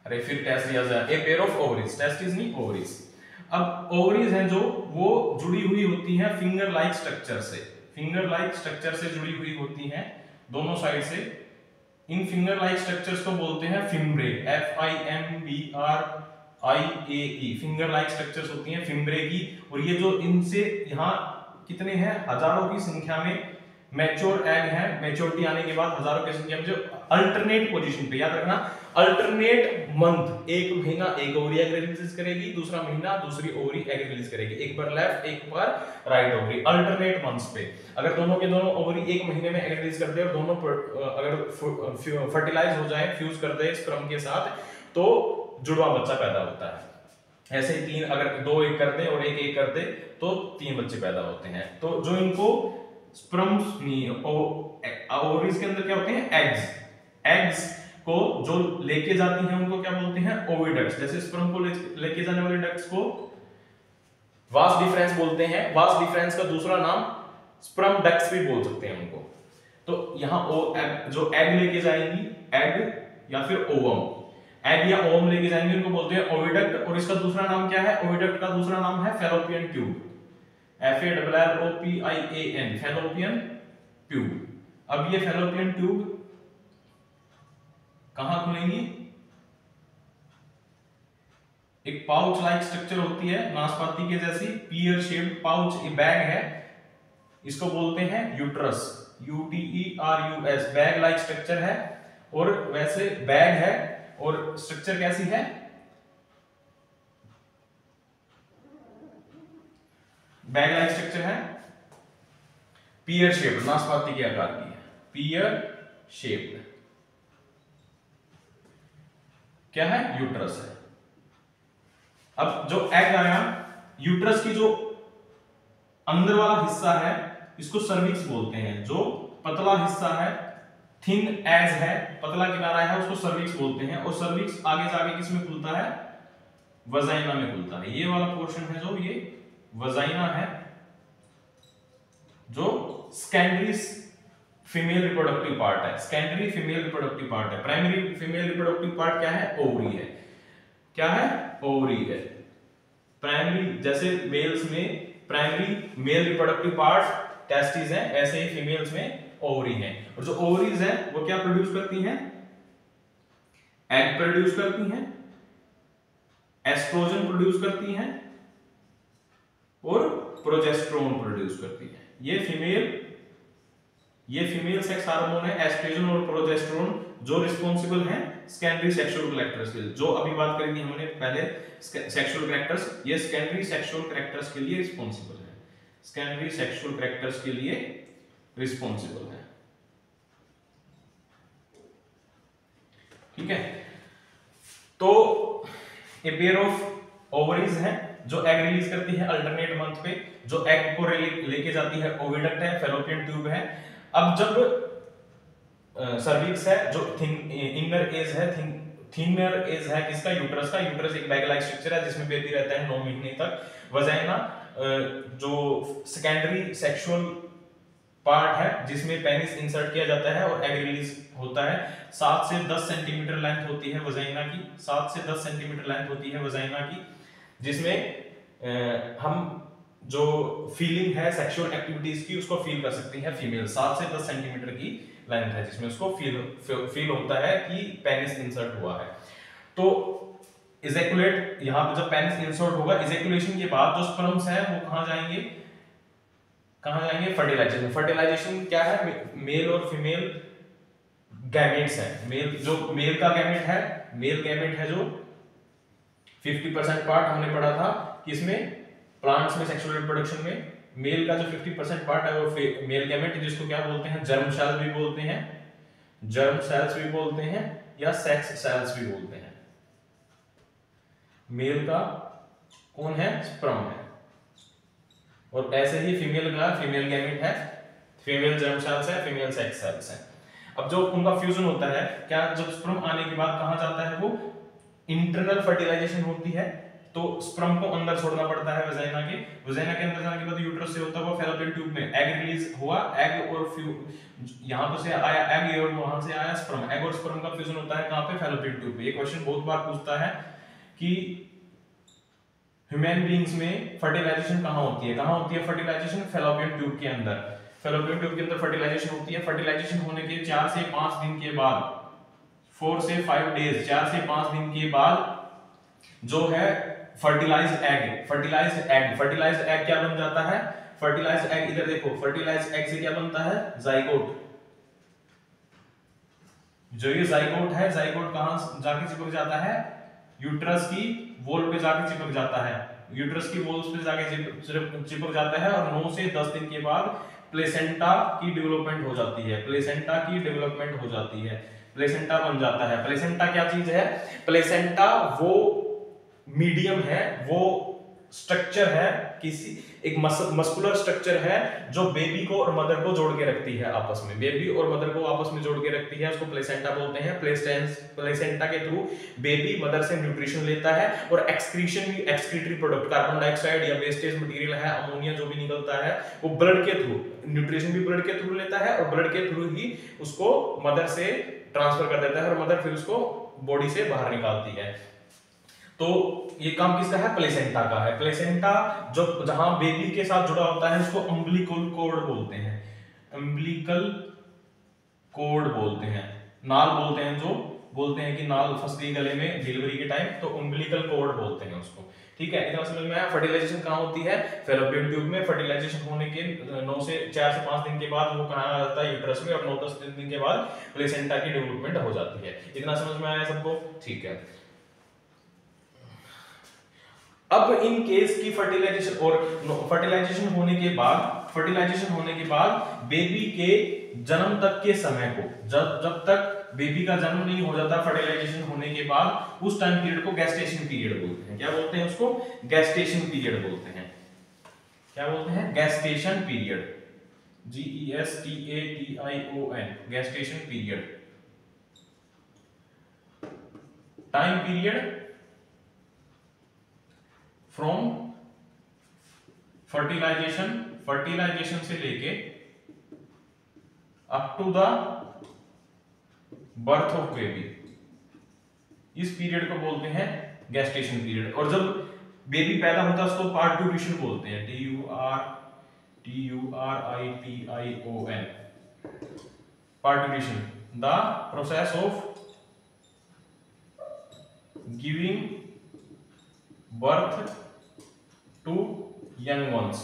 अरे फिर टेस्ट लिया जाए, ए पेयर ऑफ ओवरीज, टेस्टिस नहीं ओवरीज। अब ओवरीज हैं जो वो जुड़ी हुई होती हैं फिंगर लाइक स्ट्रक्चर से, फिंगर लाइक स्ट्रक्चर से जुड़ी हुई होती हैं दोनों साइड से। इन फिंगर लाइक स्ट्रक्चर्स को बोलते हैं fimbriae, FIMBRIAE, finger like structures होती हैं फिम्ब्रे की। और ये जो इनसे यहाँ कितने हैं, हजारों की संख्या में मैच्योर एग है, मैच्योरिटी आने के बाद हजारों की संख्या में जो अल्टरनेट पोजीशन पे, याद रखना अल्टरनेट मंथ, एक महीना एक ओवरी एग रिलीज करेगी, दूसरा महीना दूसरी ओवरी एग रिलीज करेगी, एक बार लेफ्ट एक बार राइट ओवरी, अल्टरनेट मंथ्स पे। अगर दोनों के दोनों ओवरी एक महीने में एग रिलीज कर दे और दोनों अगर फर्टिलाइज हो जाए, फ्यूज कर दे स्पर्म के साथ, तो जुड़वा बच्चा पैदा होता है। ऐसे ही तीन, अगर दो एक कर दे और एक एक कर दे तो तीन बच्चे पैदा होते हैं। तो जो इनको स्पर्म्स नहीं, ओवरीज के अंदर क्या होते हैं, एग्स, एग्स को जो लेके जाती हैं उनको क्या बोलते हैं, ओविडक्ट्स। जैसे स्पर्म को लेके जाने वाले डक्ट्स को वास डिफरेंस बोलते हैं। वास डिफरेंस का दूसरा नाम स्पर्म डक्ट्स भी बोल सकते हैं उनको। तो यहाँ जो एग लेके जाएंगी, एग या फिर ओवम, एग या ओवम लेके जाएंगे उनको बोलते हैं ओविडक्ट। और इसका दूसरा नाम क्या है, ओविडक्ट का दूसरा नाम है fallopian tube. FALLOPIAN, fallopian tube. अब ये फैलोपियन ट्यूब कहां खुलेंगी? एक पाउच लाइक स्ट्रक्चर होती है नाशपाती के जैसी, पियर शेप्ड पाउच, ये बैग है, इसको बोलते हैं uterus, UTERUS, bag like structure है। और वैसे बैग है और स्ट्रक्चर कैसी है? बैग लाइक स्ट्रक्चर है, पियर शेप्ड, नाशपाती के आकार की है, पियर शेप्ड, क्या है? यूट्रस है। अब जो एग आया, यूट्रस की जो अंदर वाला हिस्सा है इसको सर्विक्स बोलते हैं, जो पतला हिस्सा है, थिन एज है, पतला किनारा है, उसको सर्विक्स बोलते हैं। और सर्विक्स आगे जाके किसमें खुलता है? वजाइना में खुलता है। ये वाला पोर्शन है जो ये वजाइना है, जो सेकेंडरी फीमेल रिप्रोडक्टिव पार्ट है, सेकेंडरी फीमेल रिप्रोडक्टिव पार्ट है। प्राइमरी फीमेल रिप्रोडक्टिव पार्ट क्या है? ओवरी है। क्या है? ओवरी है। प्राइमरी, जैसे मेल्स में primary male reproductive part testis है, ऐसे ही फीमेल्स में ओवरी है। और जो ओवरीज है वो क्या प्रोड्यूस करती हैं? एग प्रोड्यूस करती हैं, एस्ट्रोजन प्रोड्यूस करती हैं और प्रोजेस्टेरोन प्रोड्यूस करती है। ये फीमेल सेक्स हार्मोन है, एस्ट्रोजन और प्रोजेस्टेरोन, जो रिस्पांसिबल हैं सेकेंडरी सेक्सुअल कैरेक्टर्स के लिए। जो अभी बात करेंगे हमने पहले सेक्सुअल कैरेक्टर्स, ये सेकेंडरी सेक्सुअल कैरेक्टर्स के लिए रिस्पांसिबल है, सेकेंडरी सेक्सुअल कैरेक्टर्स के लिए रिस्पांसिबल है। ठीक है, तो ए पेयर ऑफ ओवरीज है जो एग रिलीज करती है अल्टरनेट मंथ पे, जो एग को लेके जाती है, ओविडक्ट है, फैलोपियन ट्यूब है। अब जब सर्विक्स है, जो इनर एज है, थिनर एज है किसका? यूट्रस का। यूट्रस एक बैग लाइक स्ट्रक्चर है जिसमें बेबी रहता है 9 महीने तक। वजाइना जो सेकेंडरी सेक्सुअल पार्ट है जिसमें पेनिस इंसर्ट किया जाता है और एग रिलीज होता है। 7 से 10 सेंटीमीटर लेंथ होती है वजाइना की, 7 से 10 सेंटीमीटर लेंथ होती है वजाइना की, जिसमें हम जो फीलिंग है सेक्सुअल एक्टिविटीज की उसको फील कर सकती है फीमेल। 7 से 10 सेंटीमीटर की लेंथ है जिसमें उसको फील होता है कि पेनिस इंसर्ट हुआ है। तो इजैकुलेट, यहाँ पे जब पेनिस इंसर्ट होगा, इजैकुलेशन के बाद जो स्पर्म्स है वो कहाँ जाएंगे? फर्टिलाइजेशन। फर्टिलाइजेशन क्या है? मेल और फीमेल गैमेट्स है। मेल का गैमेट है, मेल गैमेट है जो 50% पार्ट हमने पढ़ा था किसमें? प्लांट्स में, सेक्सुअल रिप्रोडक्शन में मेल का जो 50% पार्ट है वो मेल गैमेट, जिसको क्या बोलते हैं? जर्म सेल्स भी बोलते हैं, जर्म सेल्स भी बोलते हैं या सेक्स सेल्स भी बोलते हैं। मेल का कौन है? स्पर्म है। और ऐसे ही फीमेल का फीमेल गैमेट है, फीमेल जर्म सेल्स है, फीमेल सेक्स सेल्स है। अब जो उनका फ्यूजन होता है, क्या जब स्पर्म आने के बाद कहां जाता है? वो इंटरनल फर्टिलाइजेशन होती है, तो स्पर्म को अंदर छोड़ना पड़ता है वजाइना के। वजाइना के अंदर जाने के बाद यूट्रस से होता हुआ फैलोपियन ट्यूब में एग रिलीज हुआ, एग और यहां पर से आया एग और वहां से आया स्पर्म। एग और स्पर्म का फ्यूजन होता है कहां पे? फैलोपियन ट्यूब पे। ये क्वेश्चन बहुत बार पूछता है कि ह्यूमन बीइंग्स में फर्टिलाइजेशन कहां होती है? कहां होती है फर्टिलाइजेशन? फैलोपियन ट्यूब के अंदर। फैलोपियन ट्यूब के अंदर फर्टिलाइजेशन होती है। फर्टिलाइजेशन होने के 4 से 5 दिन के बाद, 4 से 5 डेज, 4 से 5 दिन के बाद जो है फर्टिलाइज्ड एग क्या बन जाता है? फर्टिलाइज्ड एग, इधर देखो, फर्टिलाइज्ड एग से क्या बनता है? जाइगोट। जो ये जाइगोट है, जाइगोट कहां जाके चिपक जाता है? यूट्रस की वॉल पे जाके चिपक जाता है, यूट्रस की वॉल्स पे जाके चिपक जाता है। और 9 से 10 दिन के बाद प्लेसेंटा की डेवलपमेंट हो जाती है, प्लेसेंटा की डेवलपमेंट हो जाती है, प्लेसेंटा बन जाता है। प्लेसेंटा क्या चीज है? प्लेसेंटा वो मीडियम है, वो स्ट्रक्चर है, किसी एक मस्कुलर स्ट्रक्चर है जो बेबी को और मदर को जोड़ के रखती है आपस में, बेबी और मदर को आपस में जोड़ के रखती है, उसको प्लेसेंटा बोलते हैं। प्लेसेंटा के थ्रू बेबी मदर से न्यूट्रिशन लेता है और एक्सक्रीशन भी, एक्सक्रीटरी प्रोडक्ट, कार्बन डाइऑक्साइड या वेस्टेज मटेरियल है, अमोनिया जो भी निकलता है वो ब्लड के थ्रू, न्यूट्रिशन भी ब्लड के थ्रू लेता है और ब्लड के थ्रू ही उसको मदर से ट्रांसफर कर देता है और मदर फिर उसको बॉडी से बाहर निकालती है। तो ये काम किसका है? प्लेसेंटा का है। प्लेसेंटा जो जहां बेबी के साथ जुड़ा होता है उसको अम्बिलिकल कॉर्ड बोलते हैं। अम्बिलिकल कॉर्ड बोलते हैं, नाल बोलते हैं, जो बोलते हैं कि नाल फंस गई गले में डिलीवरी के टाइम, तो अम्बिलिकल कॉर्ड बोलते हैं उसको। ठीक है, इतना समझ में आया। फर्टिलाइजेशन कहाँ होती है? फैलोपियन ट्यूब में। फर्टिलाइजेशन होने के 4 से 5 दिन के बाद वो कहाँ आ जाता है? यूट्रस में, और 9-10 दिन के बाद प्लेसेंटा की डेवलपमेंट हो जाती है। इतना समझ में आया सबको? ठीक है। अब इन केस की फर्टिलाइजेशन होने के बाद बेबी के जन्म तक के समय को, जब तक बेबी का जन्म नहीं हो जाता फर्टिलाइजेशन होने के बाद, उस टाइम पीरियड को गैस्टेशन पीरियड बोलते हैं। क्या बोलते हैं उसको? गैस्टेशन पीरियड बोलते हैं। क्या बोलते हैं? Gestation period. GESTATION, gestation period. Time period from fertilization से लेके up to the birth of baby, इस पीरियड को बोलते हैं गैस्टेशन पीरियड। और जब बेबी पैदा होता है उसको पार्टुरेशन बोलते हैं। TURITION, parturition, the process of giving birth to young ones,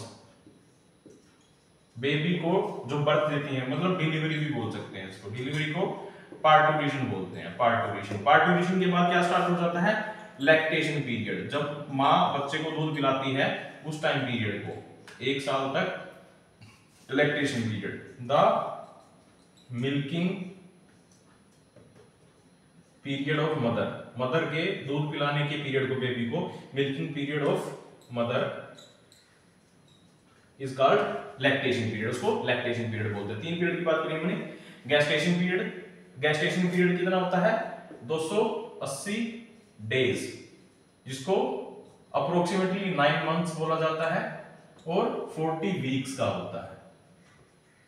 baby को जो बर्थ देती है, मतलब डिलीवरी भी बोल सकते हैं इसको, डिलीवरी को पार्टुरेशन बोलते हैं। पार्टुरेशन के बाद क्या स्टार्ट हो जाता है? Lactation period. जब माँ बच्चे को दूध पिलाती है उस टाइम पीरियड को, 1 साल तक lactation period. The milking period of mother के दूध पिलाने के पीरियड को, बेबी को milking period of mother is called lactation period. उसको लैक्टेशन पीरियड बोलते हैं। 3 पीरियड की बात करी हमने। गैस्टेशन पीरियड कितना होता है? 280 डेज, जिसको अप्रोक्सीमेटली 9 मंथ्स बोला जाता है, और 40 वीक्स का होता है।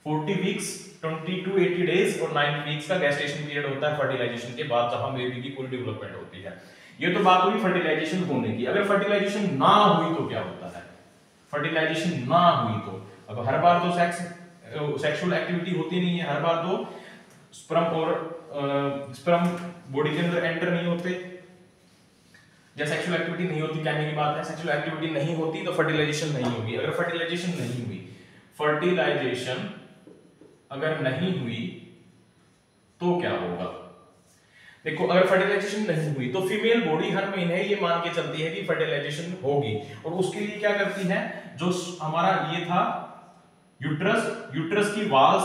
40 वीक्स, 20 to 80 डेज और 9 वीक्स का गैस्टेशन पीरियड होता है फर्टिलाइजेशन के बाद, जहां बेबी की फुल डेवलपमेंट होती है। ये तो बात हुई फर्टिलाइजेशन होने की। अगर फर्टिलाइजेशन ना हुई तो क्या होता है? फर्टिलाइजेशन ना हुई तो, अब हर बार तो सेक्सुअल एक्टिविटी होती नहीं है, हर बार तो स्पर्म बॉडी के अंदर एंटर नहीं होते, या सेक्सुअल एक्टिविटी नहीं होती। कहने की बात है सेक्सुअल एक्टिविटी नहीं होती तो फर्टिलाइजेशन नहीं होगी। अगर फर्टिलाइजेशन अगर नहीं हुई तो क्या होगा? देखो, अगर फर्टिलाइजेशन नहीं हुई तो फीमेल बॉडी हर महीने ये मान के चलती है कि फर्टिलाइजेशन होगी, और उसके लिए क्या करती है? जो हमारा ये था यूट्रस की वाल्स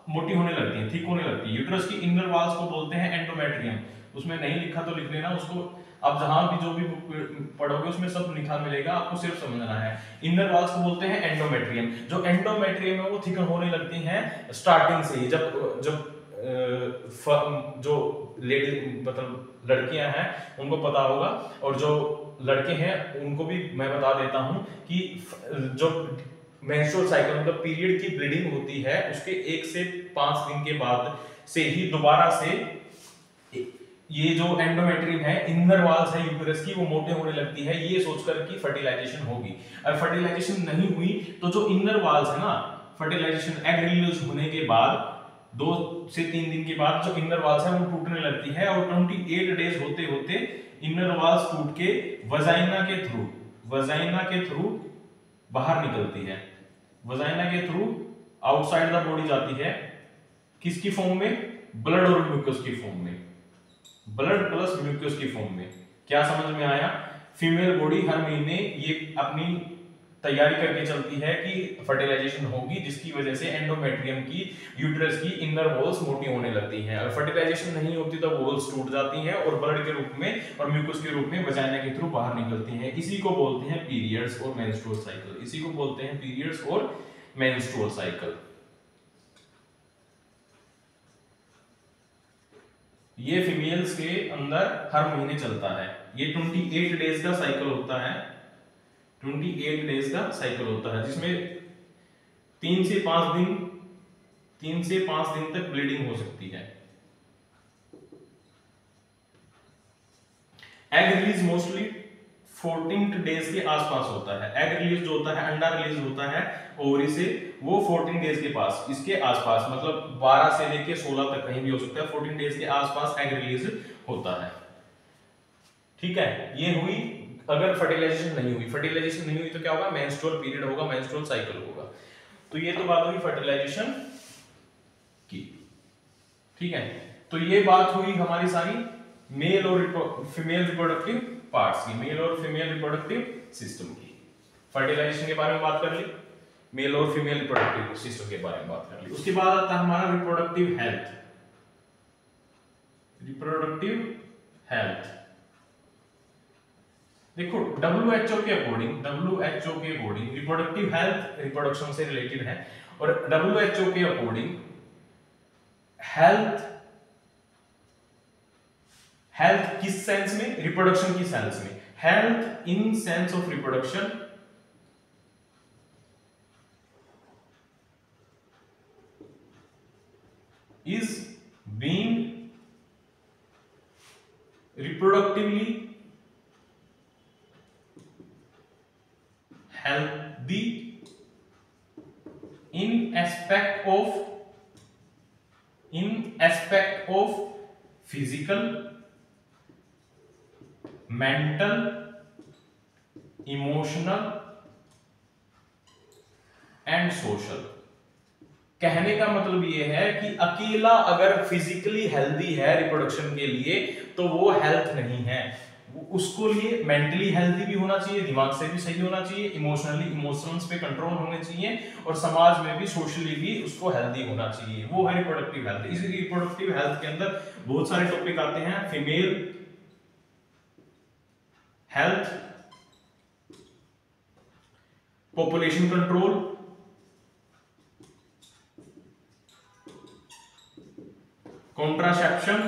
मोटी होने लगती है, थिक होने लगती है। यूट्रस की इनर वाल्स को बोलते हैं एंडोमेट्रियम। उसमें नहीं लिखा तो लिख लेना उसको, आप जहां भी जो भी बुक पढ़ोगे उसमें सब लिखा मिलेगा, आपको सिर्फ समझना है। इनर वाल्स को बोलते हैं एंडोमेट्रियम। जो एंडोमेट्रियम है वो थिक होने लगती हैं स्टार्टिंग से ही, जब जो लेडी मतलब लड़कियां हैं उनको पता होगा, और जो लड़के हैं उनको भी मैं बता देता हूं कि जो मेंस्ट्रुअल साइकिल मतलब पीरियड की ब्लीडिंग होती है उसके 1 से 5 दिन के बाद से ही दोबारा से ये जो एंडोमेट्रियम है, इनर वाल्स है यूट्रस की, वो मोटे होने लगती है, ये सोचकर कि फर्टिलाइजेशन होगी। अगर फर्टिलाइजेशन नहीं हुई तो जो इनर वाल्स है ना, फर्टिलाइजेशन एग रिलीज होने के बाद 2 से 3 दिन के बाद जो इनर वाल्स है वो टूटने लगती है, और 28 डेज होते होते इनर वाल्स टूट के वजाइना के थ्रू बाहर निकलती है। वजाइना के थ्रू आउटसाइड द बॉडी जाती है, किसकी फॉर्म में? ब्लड और म्यूकस की फॉर्म में, ब्लड प्लस म्यूकस की फॉर्म में। क्या समझ में आया? फीमेल बॉडी हर महीने ये अपनी तैयारी करके चलती है कि फर्टिलाइजेशन होगी, जिसकी वजह से एंडोमेट्रियम की, यूट्रस की इनर वॉल्स मोटी होने लगती हैं। अगर फर्टिलाइजेशन नहीं होती तो वॉल्स टूट जाती हैं और ब्लड के रूप में और म्यूकस के रूप में वजाइना के थ्रू बाहर निकलती हैं। इसी को बोलते हैं पीरियड्स और मेंस्ट्रुअल साइकिल। इसी को बोलते हैं पीरियड्स और मेंस्ट्रुअल साइकिल। ये फीमेल्स के अंदर हर महीने चलता है। ये 28 डेज का साइकिल होता है, 28 डेज का साइकिल होता है, जिसमें 3 से 5 दिन तक ब्लीडिंग हो सकती है। एग रिलीज मोस्टली 14 डेज के आसपास होता है। एग रिलीज जो होता है, अंडा रिलीज होता है ओवरी से, वो 14 डेज के पास, इसके आसपास, मतलब 12 से लेके 16 तक कहीं भी हो सकता है, 14 डेज के आसपास एग रिलीज होता है। ठीक है, ये हुई अगर फर्टिलाइजेशन नहीं हुई। फर्टिलाइजेशन नहीं हुई तो क्या होगा, मेंस्ट्रुअल पीरियड होगा, मेंस्ट्रुअल साइकिल होगा। तो ये तो बात हुई फर्टिलाइजेशन की। ठीक है, तो ये बात हुई हमारी सारी मेल और फीमेल रिप्रोडक्टिव पार्ट्स की, मेल और फीमेल रिप्रोडक्टिव सिस्टम की। फर्टिलाइजेशन के बारे में बात कर ली, मेल और फीमेल रिप्रोडक्टिव सिस्टम के बारे में बात कर ली। उसके बाद आता है हमारा रिप्रोडक्टिव हेल्थ। रिप्रोडक्टिव हेल्थ देखो, WHO के अकॉर्डिंग रिप्रोडक्टिव हेल्थ रिप्रोडक्शन से रिलेटेड है, और WHO के अकॉर्डिंग हेल्थ किस सेंस में, रिप्रोडक्शन की सेंस में, health in sense of reproduction is being reproductively healthy in aspect of physical, mental, emotional and social। कहने का मतलब ये है कि अकेला अगर फिजिकली हेल्दी है रिप्रोडक्शन के लिए तो वो हेल्थ नहीं है, उसको लिए मेंटली हेल्दी भी होना चाहिए, दिमाग से भी सही होना चाहिए, इमोशनली इमोशंस पे कंट्रोल होने चाहिए, और समाज में भी सोशली भी उसको हेल्दी होना चाहिए, वो है रिप्रोडक्टिव हेल्थ। इस रिप्रोडक्टिव हेल्थ के अंदर बहुत सारे टॉपिक आते हैं, female health, population control, contraception,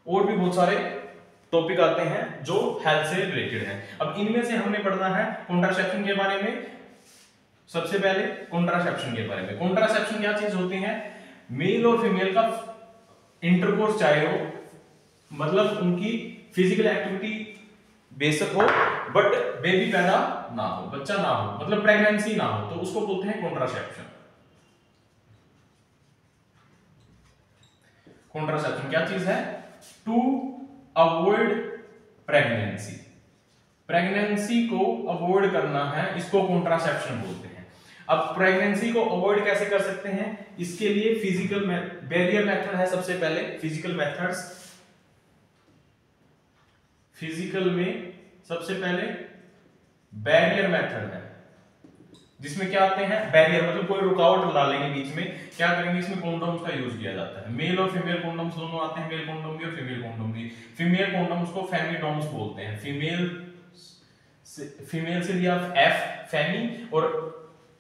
और भी बहुत सारे टॉपिक आते हैं जो हेल्थ से रिलेटेड हैं। अब इनमें से हमने पढ़ना है कॉन्ट्रासेप्शन के बारे में। सबसे पहले कॉन्ट्रासेप्शन के बारे में। कॉन्ट्रासेप्शन क्या चीज होती है, मेल और फीमेल का इंटरकोर्स चाहे हो, मतलब उनकी फिजिकल एक्टिविटी बेशक हो बट बेबी पैदा ना हो, बच्चा ना हो, मतलब प्रेगनेंसी ना हो, तो उसको बोलते हैं कॉन्ट्रासेप्शन। कॉन्ट्रासेप्शन क्या चीज है, टू अवॉइड प्रेगनेंसी, प्रेगनेंसी को अवॉइड करना है, इसको कॉन्ट्रासेप्शन बोलते हैं। अब प्रेगनेंसी को अवॉइड कैसे कर सकते हैं, इसके लिए फिजिकल बैरियर मेथड है। सबसे पहले फिजिकल मेथड्स, फिजिकल में सबसे पहले बैरियर मेथड है, जिसमें क्या आते हैं बैरियर, मतलब कोई रुकावट डालेंगे बीच में, क्या करेंगे, इसमें कॉन्डोम्स का यूज किया जाता है। मेल और फीमेल कॉन्डोम्स दोनों आते हैं, मेल कॉन्डोम भी और फीमेल कॉन्डोम भी। फीमेल कॉन्डोम्स को फेमिडोम्स बोलते हैं, फीमेल से लिया एफ फेमी, और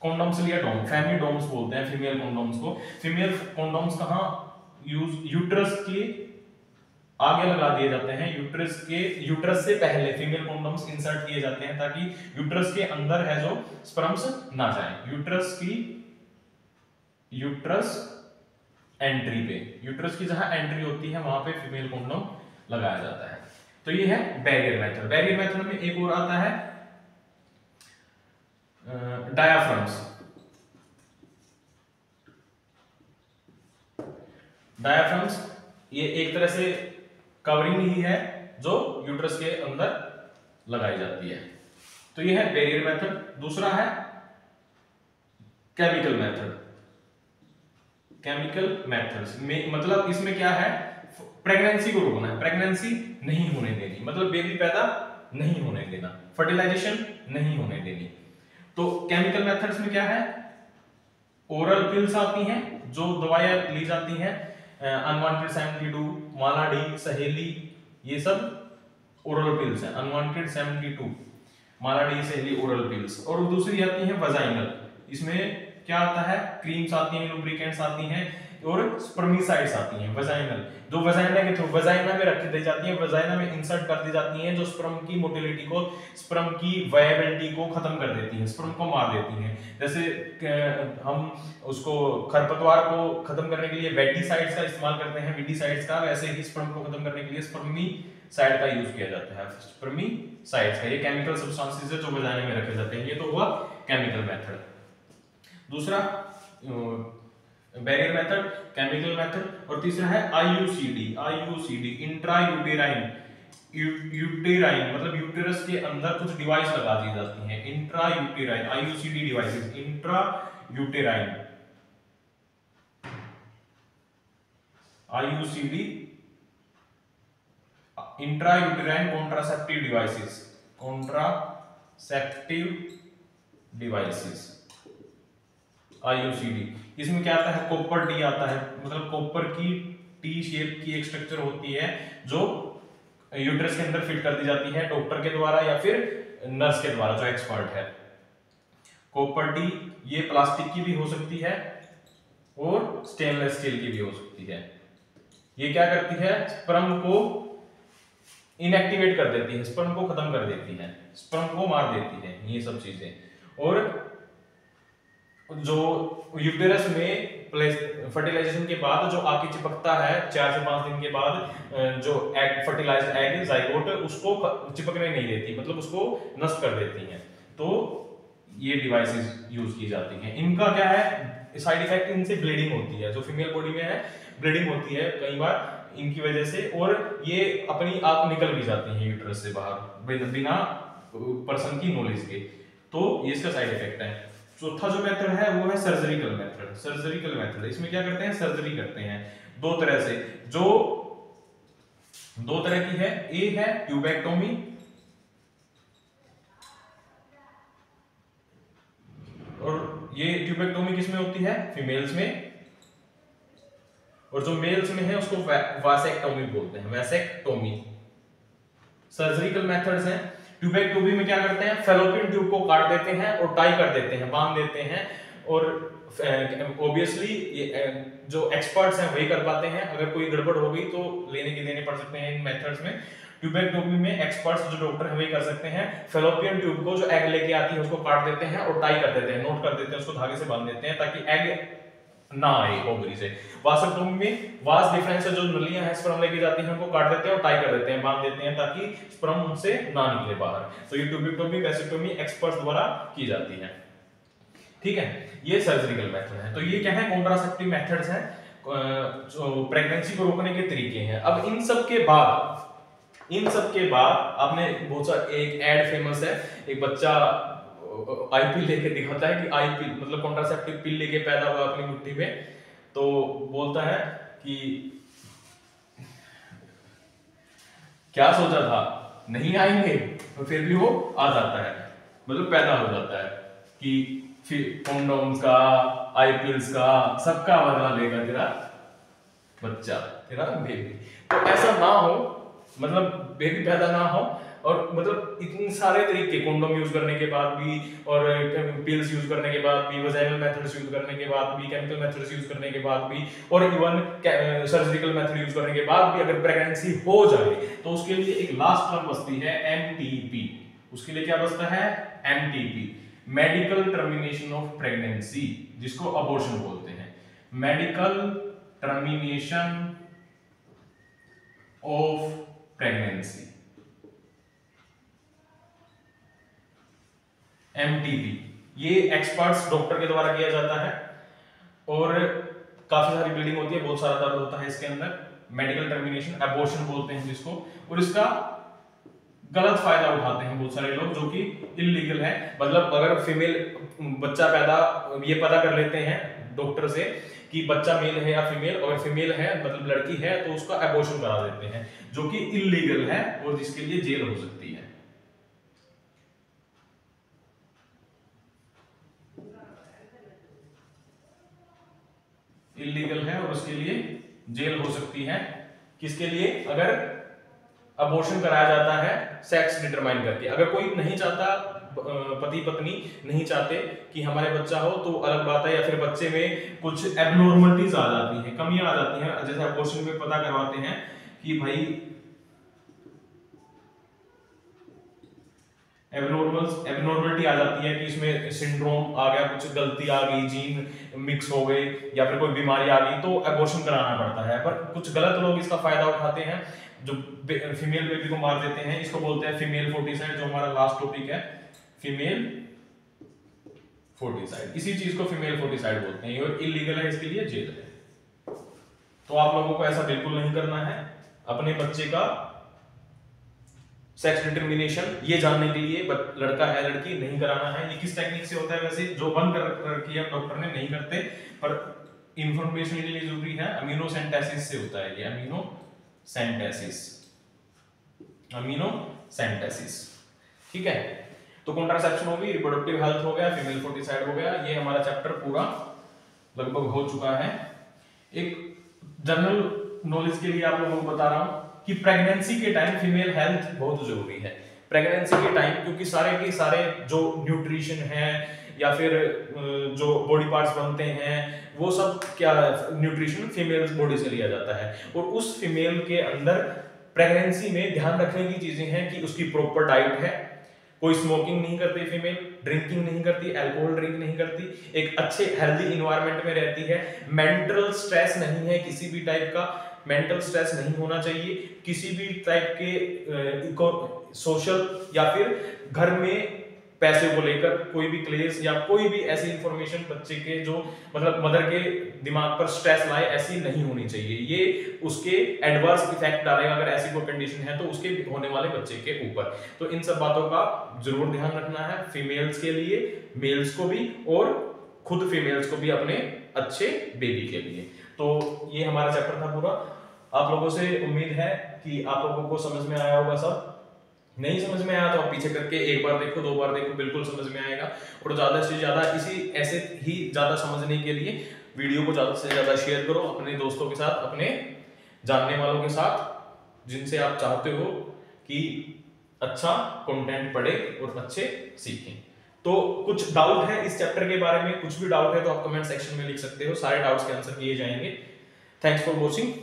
कॉन्डोम से लिया डोम, फेमिडोम्स बोलते हैं फीमेल कॉन्डोम्स को। फीमेल कॉन्डोम्स कहां यूज, यूट्रस के आगे लगा दिए जाते हैं, यूट्रस से पहले फीमेल कॉन्डोम्स इंसर्ट किए जाते हैं ताकि यूट्रस के अंदर है जो स्पर्म्स ना जाए। यूट्रस एंट्री पे, यूट्रस की जहां एंट्री होती है वहां पे फीमेल कॉन्डोम लगाया जाता है। तो ये है बैरियर मेथड। बैरियर मेथड में एक और आता है डायाफ्राम्स। डायाफ्राम्स ये एक तरह से कवरिंग ही है जो यूट्रस के अंदर लगाई जाती है। तो ये है बैरियर मेथड। दूसरा है केमिकल मेथड। केमिकल मेथड्स में मतलब इसमें क्या है, प्रेगनेंसी को रोकना है, प्रेगनेंसी नहीं होने देनी, मतलब बेबी पैदा नहीं होने देना, फर्टिलाइजेशन नहीं होने देनी। तो केमिकल मेथड्स में क्या है, ओरल पिल्स आती हैं जो दवाइयां ली जाती हैं, अनवांटेड 72, मालाडी, सहेली, ये सब ओरल पिल्स हैं। अनवांटेड 72, मालाडी, सहेली ओरल पिल्स। और दूसरी आती है वजाइनल, इसमें क्या आता है, क्रीम्स आती हैं, लुब्रिकेंट्स आती हैं, और स्पर्मिसाइड्स आती हैं वजाइनल, जो वजाइना के थ्रू वजाइना में रख दी जाती हैं, वजाइना में इंसर्ट कर दी जाती हैं, जो स्पर्म की मोटिलिटी को, स्पर्म की वायबिलिटी को खत्म कर देती हैं, स्पर्म को मार देती हैं। जैसे हम उसको खरपतवार को खत्म करने के लिए वेटिसाइड्स का इस्तेमाल करते हैं, विडिसाइड्स का, वैसे ही स्पर्म को खत्म करने के लिए स्पर्मिसाइड का यूज किया जाता है, स्पर्मिसाइड्स का। ये केमिकल सब्सटेंसेस है जो वजाइना में रखे जाते हैं। ये तो हुआ केमिकल मेथड। दूसरा बैरियर मेथड, केमिकल मेथड, और तीसरा है आईयूसीडी इंट्रायूटेराइन। यूटेराइन मतलब यूटेरस के अंदर कुछ डिवाइस लगा दी जाती हैं, intrauterine IUCD devices, intrauterine IUCD intrauterine contraceptive devices IUCD. इसमें क्या आता है, कॉपर टी आता है, मतलब कॉपर की टी शेप की एक स्ट्रक्चर होती है जो यूट्रस के अंदर फिट कर दी जाती है डॉक्टर के द्वारा या फिर नर्स के द्वारा जो एक्सपर्ट है। कॉपर टी ये प्लास्टिक की भी हो सकती है और स्टेनलेस स्टील की भी हो सकती है। ये क्या करती है, स्पर्म को इनएक्टिवेट कर देती है, स्पर्म को खत्म कर देती है, स्पर्म को मार देती है, ये सब चीजें। और जो यूटेरस में फर्टिलाइजेशन के बाद जो आके चिपकता है 4 से 5 दिन के बाद, जो एग फर्टिलाइज्ड एग जाइगोट उसको चिपकने नहीं देती, मतलब उसको नष्ट कर देती हैं। तो ये डिवाइसेस यूज की जाती हैं। इनका क्या है साइड इफेक्ट, इनसे ब्लीडिंग होती है, जो फीमेल बॉडी में है ब्लीडिंग होती है कई बार इनकी वजह से, और ये अपनी आप निकल भी जाती हैं यूटेरस से बाहर बिना पर्सन की नॉलेज के। तो ये इसका साइड इफेक्ट है। चौथा जो मेथड है वो है सर्जरिकल मेथड। इसमें क्या करते हैं, सर्जरी करते हैं दो तरह से, जो दो तरह की है। ए है ट्यूबेक्टोमी, और ये ट्यूबेक्टोमी किसमें होती है, फीमेल्स में, और जो मेल्स में है उसको वासेक्टोमी बोलते हैं, वैसेक्टोमी। सर्जरिकल मेथड्स हैं। ट्यूबेक्टोमी में क्या करते हैं, फैलोपियन ट्यूब को काट देते हैं और टाई कर देते हैं, बांध देते हैं, और ऑब्वियसली जो एक्सपर्ट्स हैं वही कर पाते हैं। अगर कोई गड़बड़ हो गई तो लेने के देने पड़ सकते हैं इन मेथड्स में। ट्यूबेक्टोमी में एक्सपर्ट्स जो डॉक्टर हैं वही कर सकते हैं। फैलोपियन ट्यूब को जो एग लेके आती है उसको काट देते हैं और टाई कर देते हैं, नोट कर देते हैं, उसको धागे से बांध देते हैं ताकि एग ना आए ओवरी से। वासेक्टोमी में वास डिफरेंस से जो नलियां हैं स्पर्म लेके जाती हैं उनको काट देते हैं और टाई कर देते हैं, बांध देते हैं ताकि स्पर्म उनसे ना निकले बाहर। तो ये ट्यूबेक्टोमी वैसेक्टोमी एक्सपर्ट्स द्वारा की जाती है। ठीक है, ये सर्जरिकल मेथड है। तो ये क्या है, कॉन्ट्रासेप्टिव मेथड्स हैं, जो प्रेगनेंसी को रोकने के तरीके हैं। अब इन सब के बाद आपने बहुत सा एक एड फेमस है, एक बच्चा आईपी लेके दिखाता है कि आईपी मतलब कॉन्ट्रासेप्टिव पिल लेके पैदा हुआ अपनी मुट्ठी में, तो बोलता है कि क्या सोचा था नहीं आएंगे, तो फिर भी वो आ जाता है, मतलब पैदा हो जाता है कि फिर कॉन्डोम्स का, आईपीएल्स का, सबका बदला लेगा तेरा बच्चा, तेरा बेबी। तो ऐसा ना हो, मतलब बेबी पैदा ना हो, और मतलब इतने सारे तरीके, कॉन्डोम यूज करने के बाद भी, और पिल्स यूज करने के बाद भी, वजाइनल मेथड्स यूज करने के बाद भी, केमिकल मेथड्स यूज करने के बाद भी, और इवन सर्जिकल मेथड यूज करने के बाद भी अगर प्रेगनेंसी हो जाए तो उसके लिए एक लास्ट टर्म बचती है एमटीपी। उसके लिए क्या बचता है, MTP, medical termination of pregnancy, जिसको अबॉर्शन बोलते हैं। Medical termination of pregnancy, MTP, ये एक्सपर्ट्स डॉक्टर के द्वारा किया जाता है, और काफी सारी ब्लीडिंग होती है, बहुत सारा दर्द होता है इसके अंदर। मेडिकल टर्मिनेशन अबॉर्शन बोलते हैं जिसको, और इसका गलत फायदा उठाते हैं बहुत सारे लोग, जो कि इलीगल है। मतलब अगर फीमेल बच्चा पैदा, ये पता कर लेते हैं डॉक्टर से कि बच्चा मेल है या फीमेल, अगर फीमेल है मतलब लड़की है तो उसका अबॉर्शन करा देते हैं, जो कि इलीगल है और जिसके लिए जेल हो सकती है। इलीगल है और उसके लिए जेल हो सकती है। किसके लिए, अगर अबॉर्शन कराया जाता है सेक्स डिटरमाइन करके। अगर कोई नहीं चाहता, पति पत्नी नहीं चाहते कि हमारे बच्चा हो तो अलग बात है, या फिर बच्चे में कुछ एबनॉर्मलिटीज आ जाती हैं, कमियां आ जाती हैं, जैसे अबॉर्शन में पता करवाते हैं कि भाई एबनॉर्मलिटी आ जाती है कि इसमें सिंड्रोम आ गया, कुछ गलती आ गई, जीन मिक्स हो गए या फिर कोई बीमारी आ गई, तो अबॉर्शन कराना पड़ता है। पर कुछ गलत लोग इसका फायदा उठाते हैं, जो फीमेल बेबी को मार देते हैं। इसको बोलते हैं फीमेल फोर्टिसाइड, जो हमारा लास्ट टॉपिक है, फीमेल फोर्टिसाइड। इसी चीज को फीमेल फोर्टिसाइड बोलते हैं और इलीगल है, इसके लिए जेल है। तो आप लोगों को ऐसा बिल्कुल नहीं करना है। अपने बच्चे का सेक्स डिटरमिनेशन ये जानने के लिए लड़का है लड़की नहीं कराना है। ये किस टेक्निक से होता है, वैसे जो बंद कर रखी है डॉक्टर ने, नहीं करते, पर इंफॉर्मेशन के लिए जरूरी है। अमीनोसेंटेसिस से होता है ये, अमीनोसेंटेसिस। ठीक है, तो कॉन्ट्रासेप्शन होगी, रिप्रोडक्टिव हेल्थ हो गया, फीमेल फोर्टिसाइड हो गया। ये हमारा चैप्टर पूरा लगभग हो चुका है। एक जनरल नॉलेज के लिए आप लोगों को बता रहा हूं कि प्रेगनेंसी के टाइम फीमेल हेल्थ बहुत जरूरी है। प्रेगनेंसी के टाइम क्योंकि सारे के सारे जो न्यूट्रिशन है या फिर जो बॉडी पार्ट्स बनते हैं वो सब क्या न्यूट्रिशन फीमेल बॉडी से लिया जाता है। और उस फीमेल के अंदर प्रेगनेंसी में ध्यान रखने की चीजें हैं कि उसकी प्रॉपर डाइट है, कोई स्मोकिंग नहीं करती फीमेल, ड्रिंकिंग नहीं करती, अल्कोहल ड्रिंक नहीं करती, एक अच्छे हेल्दी इन्वायरमेंट में रहती है, मेंटल स्ट्रेस नहीं है, किसी भी टाइप का मेंटल स्ट्रेस नहीं होना चाहिए, किसी भी टाइप के सोशल या फिर घर में पैसे को लेकर कोई भी क्लेश या कोई भी ऐसी इंफॉर्मेशन बच्चे के जो मतलब मदर के दिमाग पर स्ट्रेस लाए, ऐसी नहीं होनी चाहिए। ये उसके एडवर्स इफेक्ट डालेगा अगर ऐसी कोई कंडीशन है तो उसके होने वाले बच्चे के ऊपर। तो इन सब बातों का जरूर ध्यान रखना है, फीमेल्स के लिए, मेल्स को भी, और खुद फीमेल्स को भी अपने अच्छे बेबी के लिए। तो ये हमारा चैप्टर था पूरा। आप लोगों से उम्मीद है कि आप लोगों को समझ में आया होगा। सब नहीं समझ में आया तो आप पीछे करके एक बार देखो, दो बार देखो, बिल्कुल समझ में आएगा। और ज्यादा से ज्यादा इसी ऐसे ही ज्यादा समझने के लिए वीडियो को ज्यादा से ज्यादा शेयर करो अपने दोस्तों के साथ, अपने जानने वालों के साथ, जिनसे आप चाहते हो कि अच्छा कंटेंट पढ़े और अच्छे सीखें। तो कुछ डाउट है इस चैप्टर के बारे में, कुछ भी डाउट है तो आप कमेंट सेक्शन में लिख सकते हो, सारे डाउट्स के आंसर किए जाएंगे। Thanks for watching.